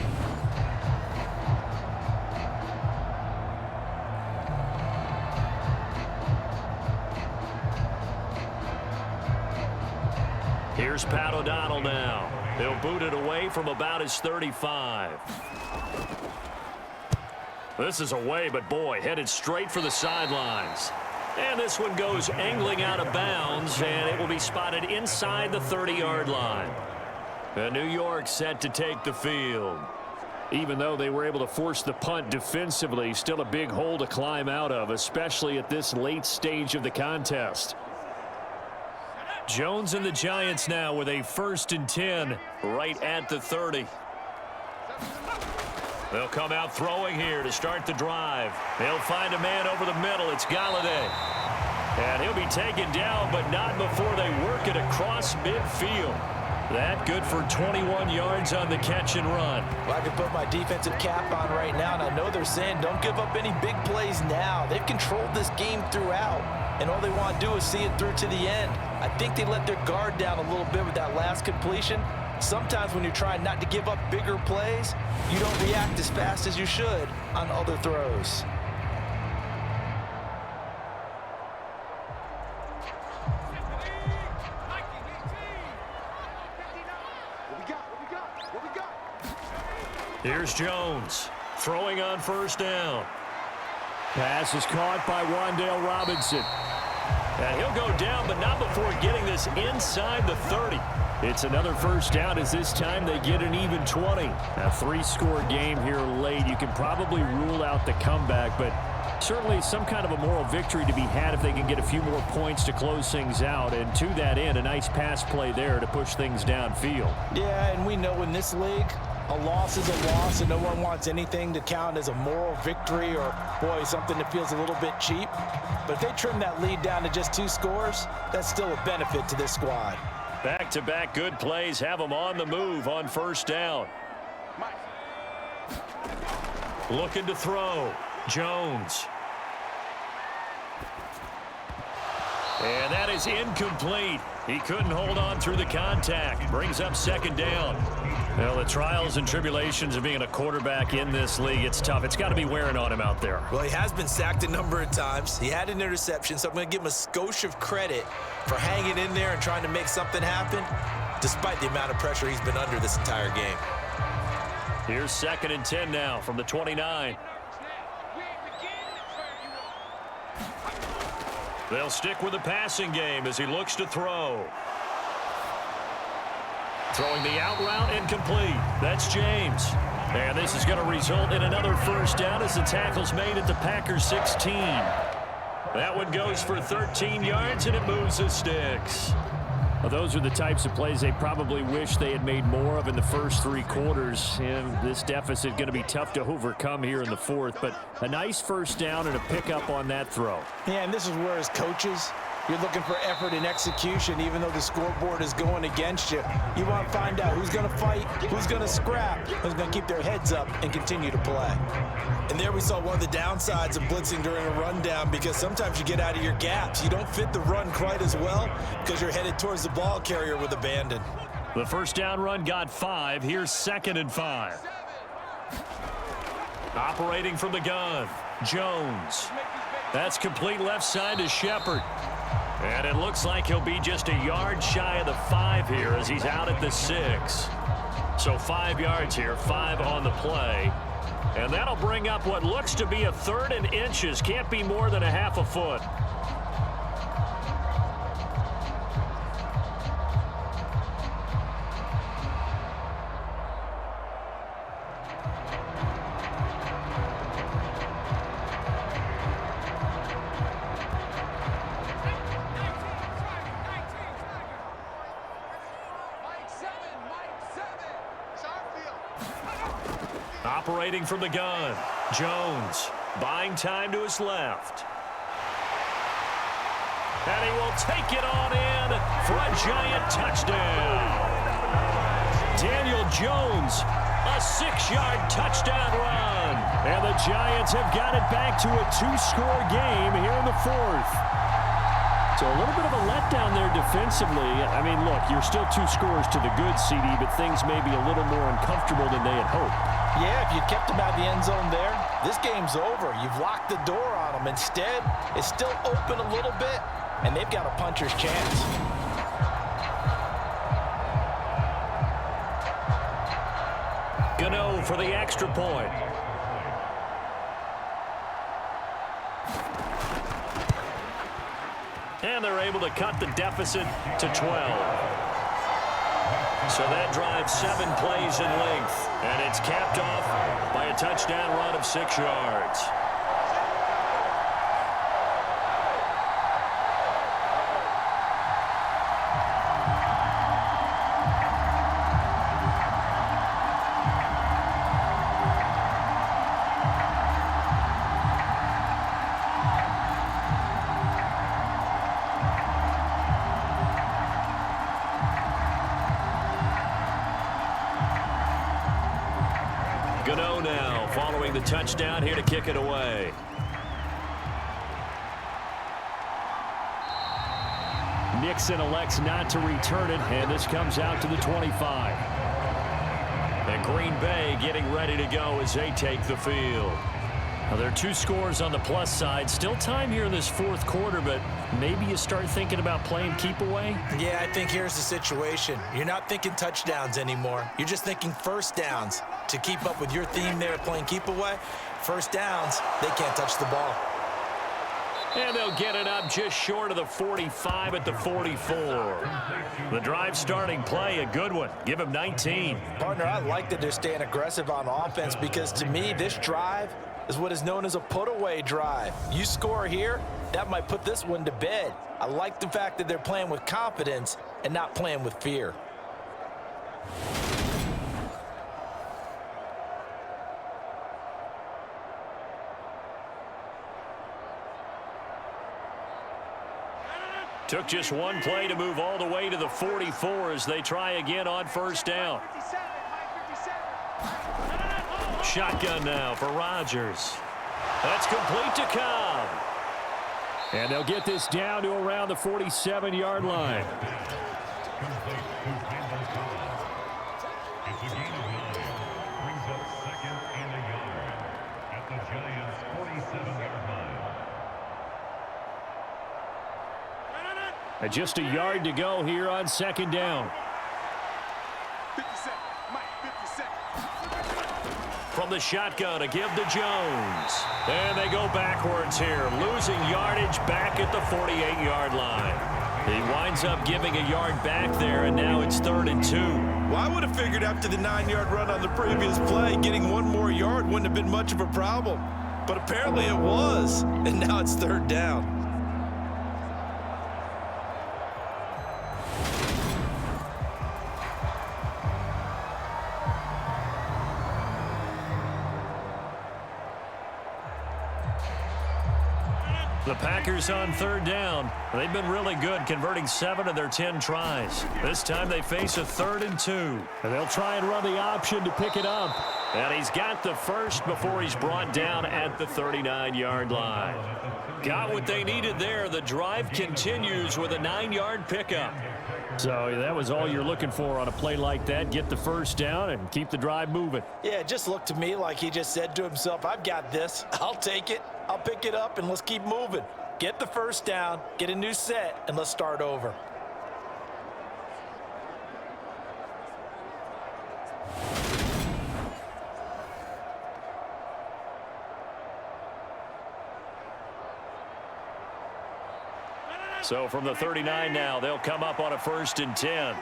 Here's Pat O'Donnell now. He'll boot it away from about his 35. This is away, but boy, headed straight for the sidelines. And this one goes angling out of bounds, and it will be spotted inside the 30-yard line. And New York set to take the field. Even though they were able to force the punt defensively, still a big hole to climb out of, especially at this late stage of the contest. Jones and the Giants now with a 1st and 10 right at the 30. They'll come out throwing here to start the drive. They'll find a man over the middle. It's Galladay. And he'll be taken down, but not before they work it across midfield. That good for 21 yards on the catch and run. Well, I can put my defensive cap on right now, and I know they're saying don't give up any big plays now. They've controlled this game throughout, and all they want to do is see it through to the end. I think they let their guard down a little bit with that last completion, Sometimes when you're trying not to give up bigger plays, you don't react as fast as you should on other throws. Here's Jones throwing on first down. Pass is caught by Wan'Dale Robinson. And he'll go down, but not before getting this inside the 30. It's another first down as this time they get an even 20. A 3-score game here late. You can probably rule out the comeback, but certainly some kind of a moral victory to be had if they can get a few more points to close things out. And to that end, a nice pass play there to push things downfield. Yeah, and we know in this league, a loss is a loss, and no one wants anything to count as a moral victory or, boy, something that feels a little bit cheap. But if they trim that lead down to just 2 scores, that's still a benefit to this squad. Back-to-back good plays have them on the move on first down. Looking to throw. Jones. And that is incomplete. He couldn't hold on through the contact. Brings up second down. Well, the trials and tribulations of being a quarterback in this league, it's tough. It's got to be wearing on him out there. Well, he has been sacked a number of times. He had an interception, so I'm going to give him a skosh of credit for hanging in there and trying to make something happen, despite the amount of pressure he's been under this entire game. Here's 2nd and 10 now from the 29. They'll stick with the passing game as he looks to throw. Throwing the out route incomplete. That's James. And this is going to result in another first down as the tackle's made at the Packers 16. That one goes for 13 yards, and it moves the sticks. Well, those are the types of plays they probably wish they had made more of in the first 3 quarters. And this deficit going to be tough to overcome here in the 4th. But a nice first down and a pickup on that throw. Yeah, and this is where, as coaches, you're looking for effort and execution, even though the scoreboard is going against you. You want to find out who's going to fight, who's going to scrap, who's going to keep their heads up and continue to play. And there we saw one of the downsides of blitzing during a rundown, because sometimes you get out of your gaps. You don't fit the run quite as well because you're headed towards the ball carrier with abandon. The first down run got 5. Here's 2nd and 5. Operating from the gun, Jones. That's complete left side to Shepard. And it looks like he'll be just a yard shy of the 5 here as he's out at the 6. So 5 yards here, 5 on the play. And that'll bring up what looks to be a 3rd and inches. Can't be more than a half a foot. Operating from the gun, Jones buying time to his left. And he will take it on in for a giant touchdown. Daniel Jones, a 6-yard touchdown run. And the Giants have got it back to a 2-score game here in the 4th. So a little bit of a letdown there defensively. I mean, look, you're still 2 scores to the good, CD, but things may be a little more uncomfortable than they had hoped. Yeah, if you kept him out of the end zone there, this game's over. You've locked the door on them. Instead, it's still open a little bit, and they've got a puncher's chance. Gano for the extra point. And they're able to cut the deficit to 12. So that drives 7 plays in length. And it's capped off by a touchdown run of 6 yards. Gano now following the touchdown here to kick it away. Nixon elects not to return it, and this comes out to the 25. And Green Bay getting ready to go as they take the field. Now, there are 2 scores on the plus side. Still time here in this fourth quarter, but maybe you start thinking about playing keep away? Yeah, I think here's the situation. You're not thinking touchdowns anymore. You're just thinking first downs. To keep up with your theme there playing keep away, first downs, they can't touch the ball. And they'll get it up just short of the 45 at the 44. The drive starting play, a good one. Give him 19. Partner, I like that they're staying aggressive on offense because to me, this drive is what is known as a put-away drive. You score here, that might put this one to bed. I like the fact that they're playing with confidence and not playing with fear. Took just one play to move all the way to the 44 as they try again on first down. Shotgun now for Rodgers. That's complete to Cobb. And they'll get this down to around the 47-yard line. It's a gain of 9. Brings up 2nd and a yard at the Giants' 47-yard line. And just a yard to go here on second down. From the shotgun, a give to Jones. And they go backwards here, losing yardage back at the 48-yard line. He winds up giving a yard back there, and now it's 3rd and 2. Well, I would have figured after the 9-yard run on the previous play, getting one more yard wouldn't have been much of a problem. But apparently it was, and now it's 3rd down. The Packers on 3rd down. They've been really good, converting 7 of their 10 tries. This time they face a 3rd and 2. And they'll try and run the option to pick it up. And he's got the first before he's brought down at the 39-yard line. Got what they needed there. The drive continues with a 9-yard pickup. So that was all you're looking for on a play like that. Get the first down and keep the drive moving. Yeah, it just looked to me like he just said to himself, I've got this. I'll take it. I'll pick it up, and let's keep moving. Get the first down, get a new set, and let's start over. So from the 39 now, they'll come up on a 1st and 10.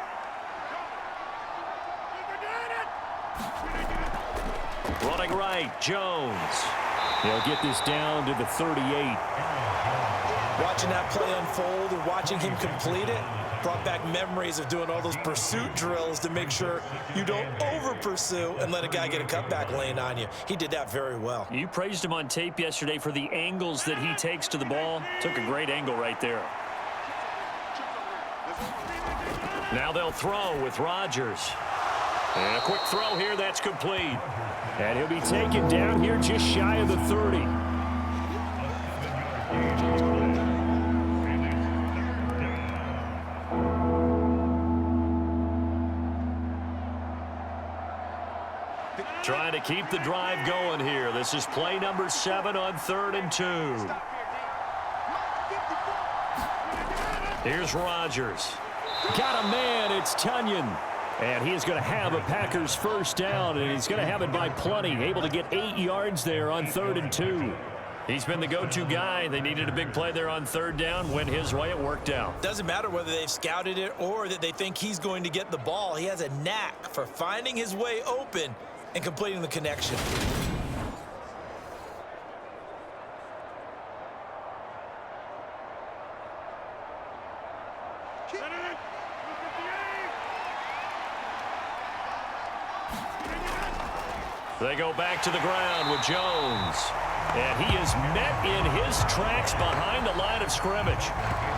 Running right, Jones. They'll get this down to the 38. Watching that play unfold and watching him complete it brought back memories of doing all those pursuit drills to make sure you don't over-pursue and let a guy get a cutback lane on you. He did that very well. You praised him on tape yesterday for the angles that he takes to the ball. Took a great angle right there. Now they'll throw with Rodgers. And a quick throw here, that's complete. And he'll be taken down here just shy of the 30. Trying to keep the drive going here. This is play number 7 on 3rd and 2. Here's Rodgers. Got a man, it's Tunyon. And he is going to have a Packers first down, and he's going to have it by plenty. Able to get 8 yards there on 3rd and 2. He's been the go-to guy. They needed a big play there on 3rd down. Went his way, it worked out. Doesn't matter whether they've scouted it or that they think he's going to get the ball. He has a knack for finding his way open and completing the connection. They go back to the ground with Jones. And he is met in his tracks behind the line of scrimmage.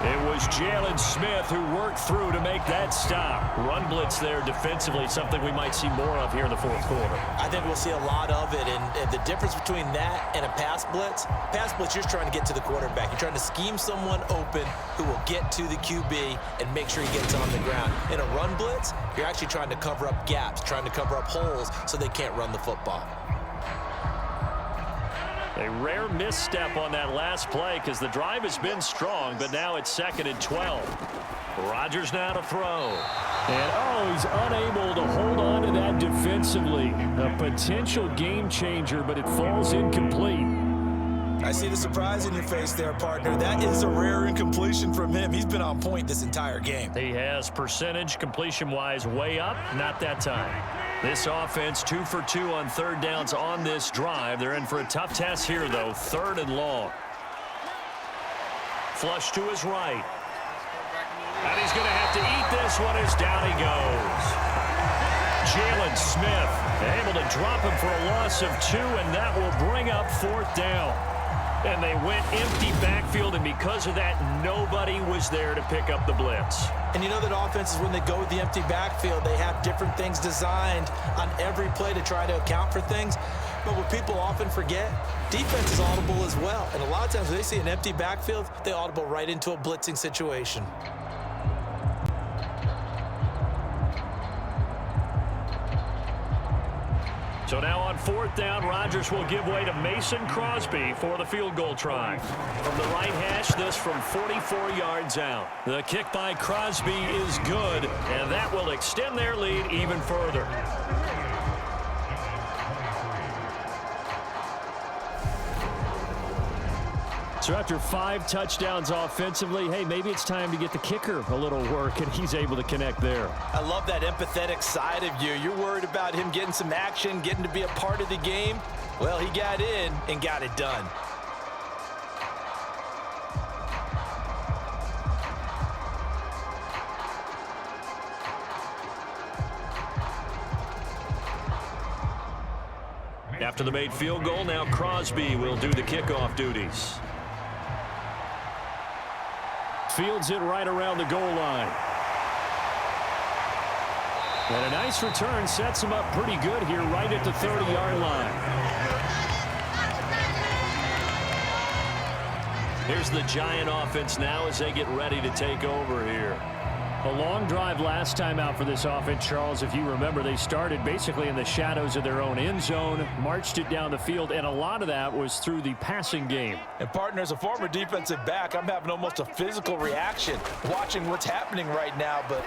It was Jalen Smith who worked through to make that stop. Run blitz there defensively, something we might see more of here in the fourth quarter. I think we'll see a lot of it, and the difference between that and a pass blitz, you're just trying to get to the quarterback. You're trying to scheme someone open who will get to the QB and make sure he gets on the ground. In a run blitz, you're actually trying to cover up gaps, trying to cover up holes so they can't run the football. A rare misstep on that last play because the drive has been strong, but now it's 2nd and 12. Rodgers now to throw. And, he's unable to hold on to that defensively. A potential game changer, but it falls incomplete. I see the surprise in your face there, partner. That is a rare incompletion from him. He's been on point this entire game. He has percentage completion-wise way up, not that time. This offense 2 for 2 on third downs on this drive. They're in for a tough test here, though. 3rd and long. Flush to his right. And he's going to have to eat this one as down he goes. Jalen Smith able to drop him for a loss of 2, and that will bring up 4th down. And they went empty backfield, and because of that, nobody was there to pick up the blitz. And you know that offenses, when they go with the empty backfield, they have different things designed on every play to try to account for things. But what people often forget, defense is audible as well. And a lot of times when they see an empty backfield, they audible right into a blitzing situation. So now on 4th down, Rodgers will give way to Mason Crosby for the field goal try. From the right hash, this from 44 yards out. The kick by Crosby is good, and that will extend their lead even further. So after 5 touchdowns offensively, hey, maybe it's time to get the kicker a little work, and he's able to connect there. I love that empathetic side of you. You're worried about him getting some action, getting to be a part of the game. Well, he got in and got it done. After the made field goal, now Crosby will do the kickoff duties. Fields it right around the goal line. And a nice return sets him up pretty good here right at the 30-yard line. Here's the Giant offense now as they get ready to take over here. A long drive last time out for this offense, Charles. If you remember, they started basically in the shadows of their own end zone, marched it down the field, and a lot of that was through the passing game. And, partner, as a former defensive back, I'm having almost a physical reaction watching what's happening right now. But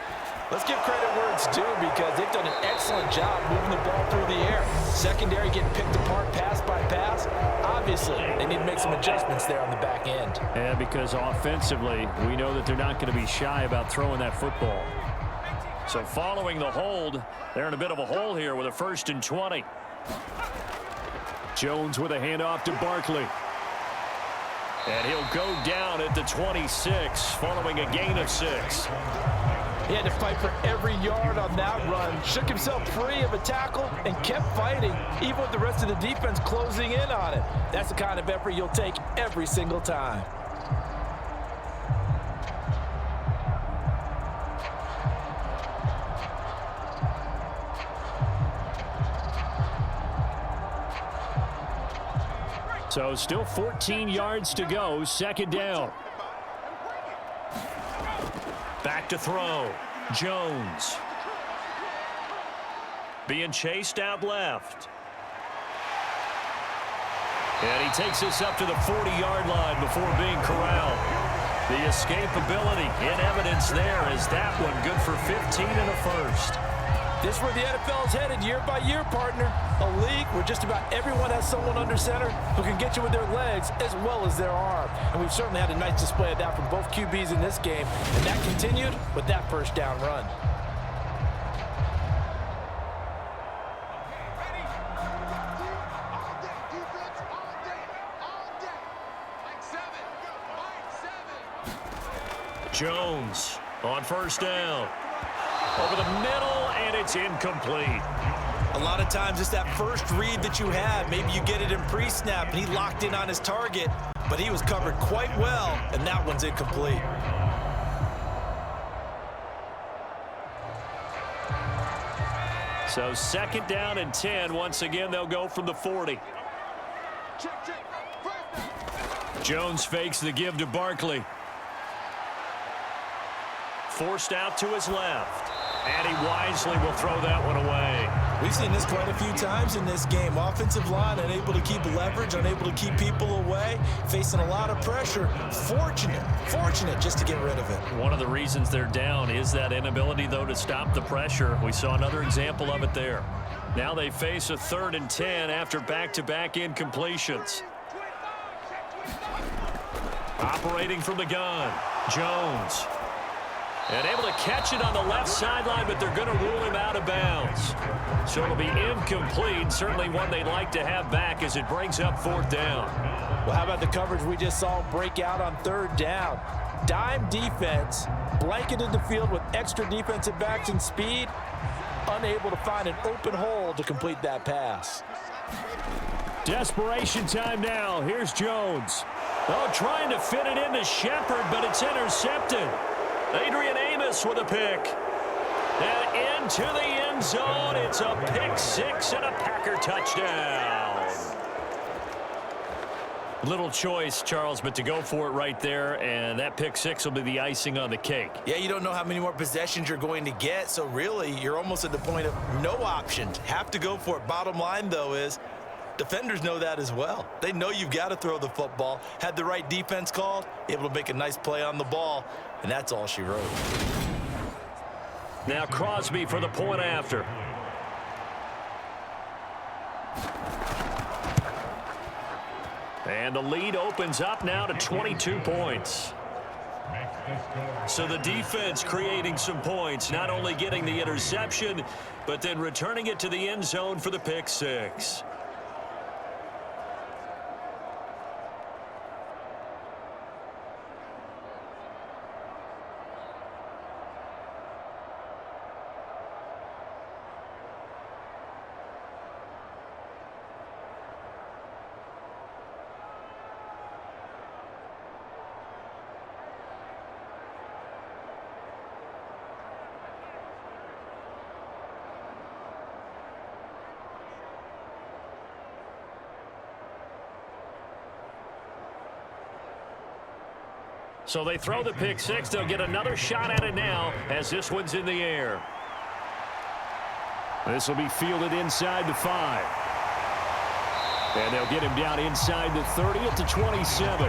let's give credit where it's due because they've done an excellent job moving the ball through the air. Secondary getting picked apart pass by pass. Obviously, they need to make some adjustments there on the back end. And because offensively, we know that they're not going to be shy about throwing that football. So following the hold, they're in a bit of a hole here with a 1st and 20. Jones with a handoff to Barkley. And he'll go down at the 26 following a gain of 6. He had to fight for every yard on that run, shook himself free of a tackle, and kept fighting, even with the rest of the defense closing in on it. That's the kind of effort you'll take every single time. So still 14 yards to go, 2nd down. Back to throw. Jones. Being chased out left. And he takes this up to the 40-yard line before being corralled. The escapability in evidence there as that one good for 15 and a 1st. This is where the NFL is headed year by year, partner. A league where just about everyone has someone under center who can get you with their legs as well as their arm. And we've certainly had a nice display of that from both QBs in this game. And that continued with that 1st down run. Jones on 1st down. Over the middle, and it's incomplete. A lot of times it's that first read that you have. Maybe you get it in pre-snap, and he locked in on his target, but he was covered quite well, and that one's incomplete. So 2nd down and 10. Once again, they'll go from the 40. Jones fakes the give to Barkley. Forced out to his left. And he wisely will throw that one away. We've seen this quite a few times in this game. Offensive line unable to keep leverage, unable to keep people away, facing a lot of pressure. Fortunate just to get rid of it. One of the reasons they're down is that inability, though, to stop the pressure. We saw another example of it there. Now they face a 3rd and 10 after back-to-back incompletions. Operating from the gun, Jones. And able to catch it on the left sideline, but they're going to rule him out of bounds. So it'll be incomplete. Certainly one they'd like to have back as it brings up 4th down. Well, how about the coverage we just saw break out on 3rd down? Dime defense, blanketed the field with extra defensive backs and speed, unable to find an open hole to complete that pass. Desperation time now. Here's Jones. Oh, trying to fit it into Shepard, but it's intercepted. Adrian Amos with a pick. And into the end zone. It's a pick 6 and a Packer touchdown. Little choice, Charles, but to go for it right there, and that pick 6 will be the icing on the cake. Yeah, you don't know how many more possessions you're going to get, so really you're almost at the point of no options. Have to go for it. Bottom line, though, is defenders know that as well. They know you've got to throw the football. Had the right defense called, able to make a nice play on the ball, and that's all she wrote. Now Crosby for the point after. And the lead opens up now to 22 points. So the defense creating some points, not only getting the interception, but then returning it to the end zone for the pick 6. So they throw the pick 6. They'll get another shot at it now as this one's in the air. This will be fielded inside the 5. And they'll get him down inside the 30 at the 27.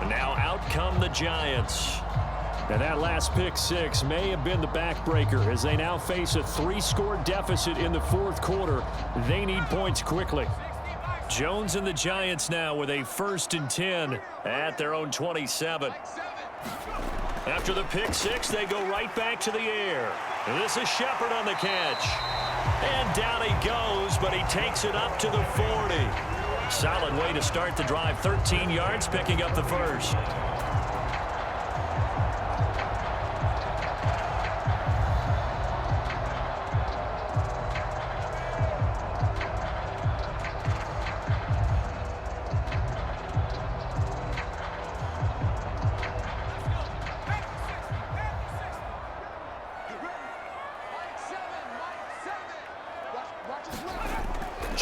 And now out come the Giants. And that last pick 6 may have been the backbreaker as they now face a 3-score deficit in the 4th quarter. They need points quickly. Jones and the Giants now with a 1st and 10 at their own 27. After the pick 6, they go right back to the air. And this is Shepard on the catch. And down he goes, but he takes it up to the 40. Solid way to start the drive. 13 yards, picking up the 1st.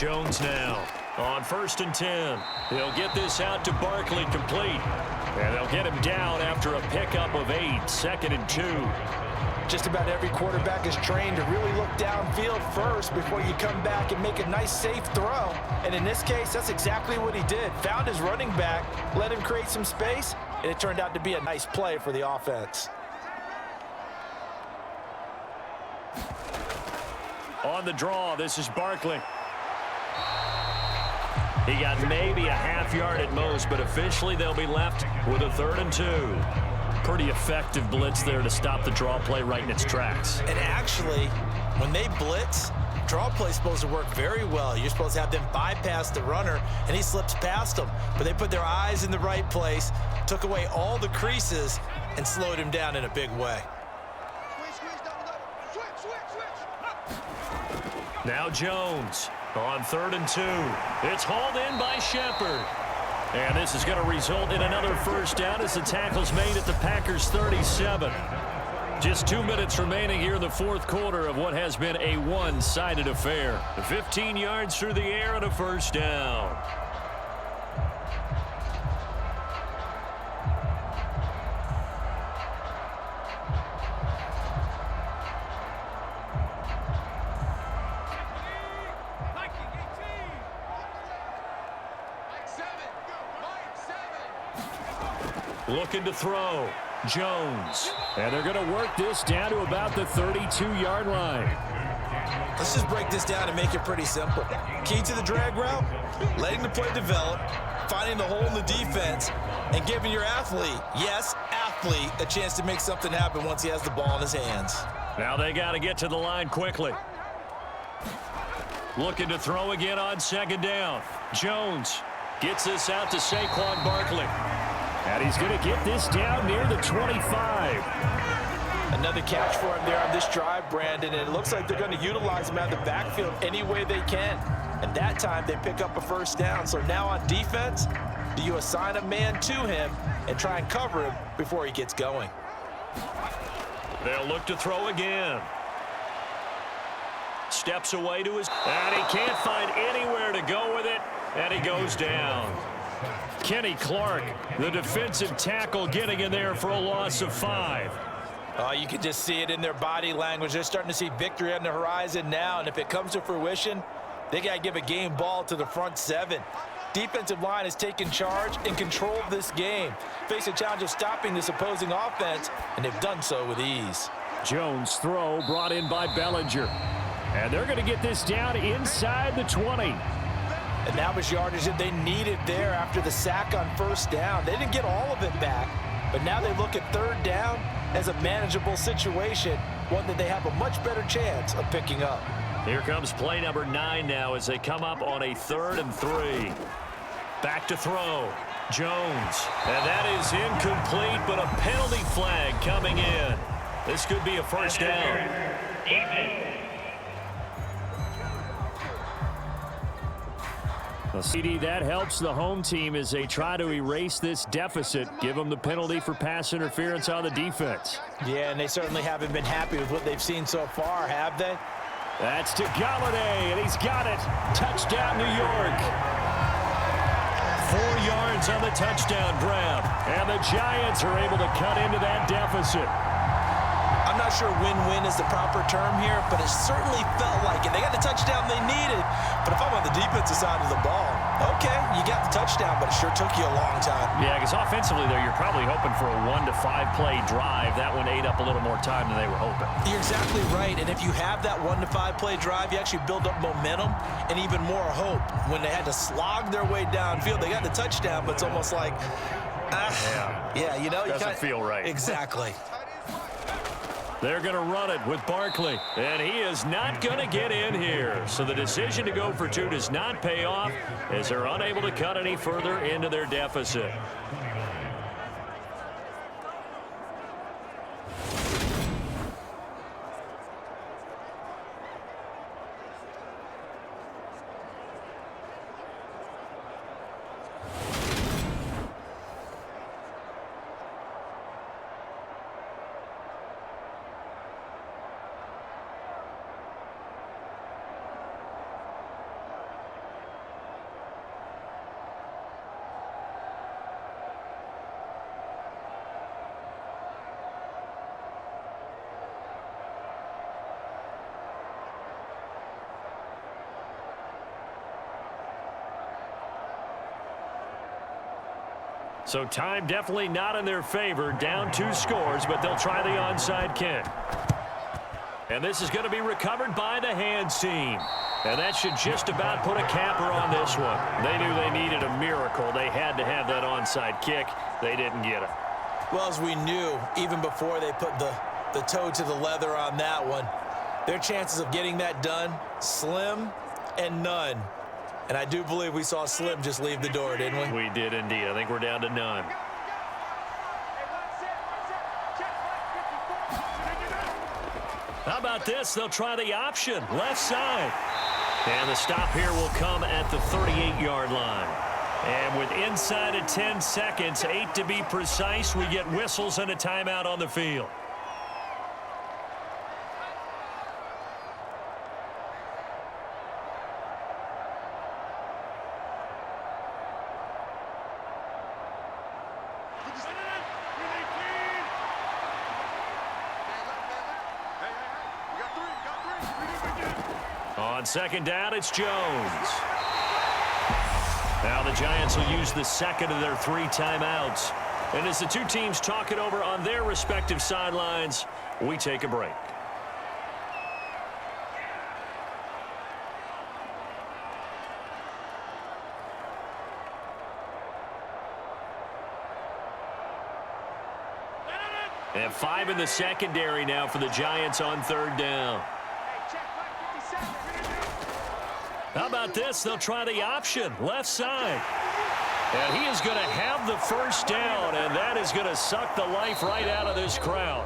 Jones now on 1st and 10. He'll get this out to Barkley, complete. And they'll get him down after a pickup of 8, 2nd and 2. Just about every quarterback is trained to really look downfield first before you come back and make a nice, safe throw. And in this case, that's exactly what he did. Found his running back, let him create some space, and it turned out to be a nice play for the offense. On the draw, this is Barkley. He got maybe a half yard at most, but officially they'll be left with a 3rd and 2. Pretty effective blitz there to stop the draw play right in its tracks. And actually, when they blitz, draw play is supposed to work very well. You're supposed to have them bypass the runner, and he slips past them. But they put their eyes in the right place, took away all the creases, and slowed him down in a big way. Now Jones on 3rd and 2. It's hauled in by Shepard. And this is going to result in another first down as the tackle's made at the Packers' 37. Just 2 minutes remaining here in the fourth quarter of what has been a one-sided affair. 15 yards through the air and a first down. Looking to throw. Jones. And they're going to work this down to about the 32-yard line. Let's just break this down and make it pretty simple. Key to the drag route, letting the play develop, finding the hole in the defense, and giving your athlete, yes, athlete, a chance to make something happen once he has the ball in his hands. Now they got to get to the line quickly. Looking to throw again on 2nd down. Jones gets this out to Saquon Barkley. And he's going to get this down near the 25. Another catch for him there on this drive, Brandon, and it looks like they're going to utilize him out of the backfield any way they can. And that time they pick up a first down. So now on defense, do you assign a man to him and try and cover him before he gets going? They'll look to throw again. Steps away to his, and he can't find anywhere to go with it, and he goes down. Kenny Clark, the defensive tackle, getting in there for a loss of 5. You can just see it in their body language. They're starting to see victory on the horizon now, and if it comes to fruition, they got to give a game ball to the front 7. Defensive line has taken charge and controlled this game. Face a challenge of stopping this opposing offense, and they've done so with ease. Jones' throw brought in by Bellinger. And they're going to get this down inside the 20. And that was yardage that they needed there after the sack on first down. They didn't get all of it back, but now they look at 3rd down as a manageable situation, one that they have a much better chance of picking up. Here comes play number 9 now as they come up on a 3rd and 3. Back to throw. Jones. And that is incomplete, but a penalty flag coming in. This could be a first down. CD, that helps the home team as they try to erase this deficit, give them the penalty for pass interference on the defense. Yeah, and they certainly haven't been happy with what they've seen so far, have they? That's to Galladay, and he's got it. Touchdown, New York. 4 yards on the touchdown grab, and the Giants are able to cut into that deficit. I'm not sure win-win is the proper term here, but it certainly felt like it. They got the touchdown they needed, but if I'm on the defensive side of the ball, okay, you got the touchdown, but it sure took you a long time. Yeah, because offensively there, you're probably hoping for a 1 to 5 play drive. That one ate up a little more time than they were hoping. You're exactly right, and if you have that 1 to 5 play drive, you actually build up momentum and even more hope. When they had to slog their way downfield, they got the touchdown, but it's almost like, yeah, you know, doesn't feel right. Exactly. They're going to run it with Barkley, and he is not going to get in here. So the decision to go for 2 does not pay off as they're unable to cut any further into their deficit. So time definitely not in their favor. Down 2 scores, but they'll try the onside kick. And this is going to be recovered by the hands team. And that should just about put a capper on this one. They knew they needed a miracle. They had to have that onside kick. They didn't get it. Well, as we knew, even before they put the toe to the leather on that one, their chances of getting that done, slim and none. And I do believe we saw Slim just leave the door, didn't we? We did indeed. I think we're down to none. How about this? They'll try the option, left side. And the stop here will come at the 38-yard line. And with inside of 10 seconds, 8 to be precise, we get whistles and a timeout on the field. On second down, it's Jones. Now the Giants will use the second of their 3 timeouts. And as the two teams talk it over on their respective sidelines, we take a break. And 5 in the secondary now for the Giants on third down. How about this? They'll try the option, left side. And he is going to have the first down, and that is going to suck the life right out of this crowd.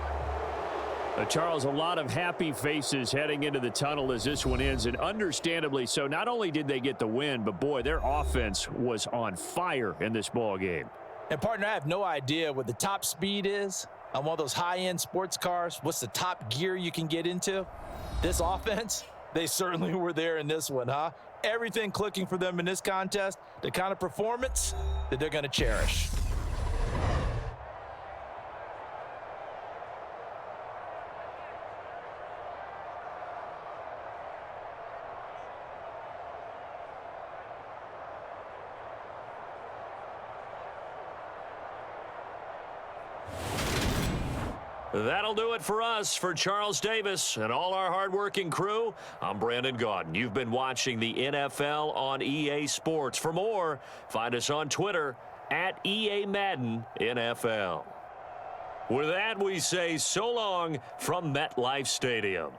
Charles, a lot of happy faces heading into the tunnel as this one ends, and understandably so. Not only did they get the win, but boy, their offense was on fire in this ball game. And partner, I have no idea what the top speed is on one of those high-end sports cars. What's the top gear you can get into? This offense, they certainly were there in this one, huh? Everything clicking for them in this contest, the kind of performance that they're going to cherish. That'll do it for us. For Charles Davis and all our hardworking crew, I'm Brandon Gaudin. You've been watching the NFL on EA Sports. For more, find us on Twitter at EA Madden NFL. With that, we say so long from MetLife Stadium.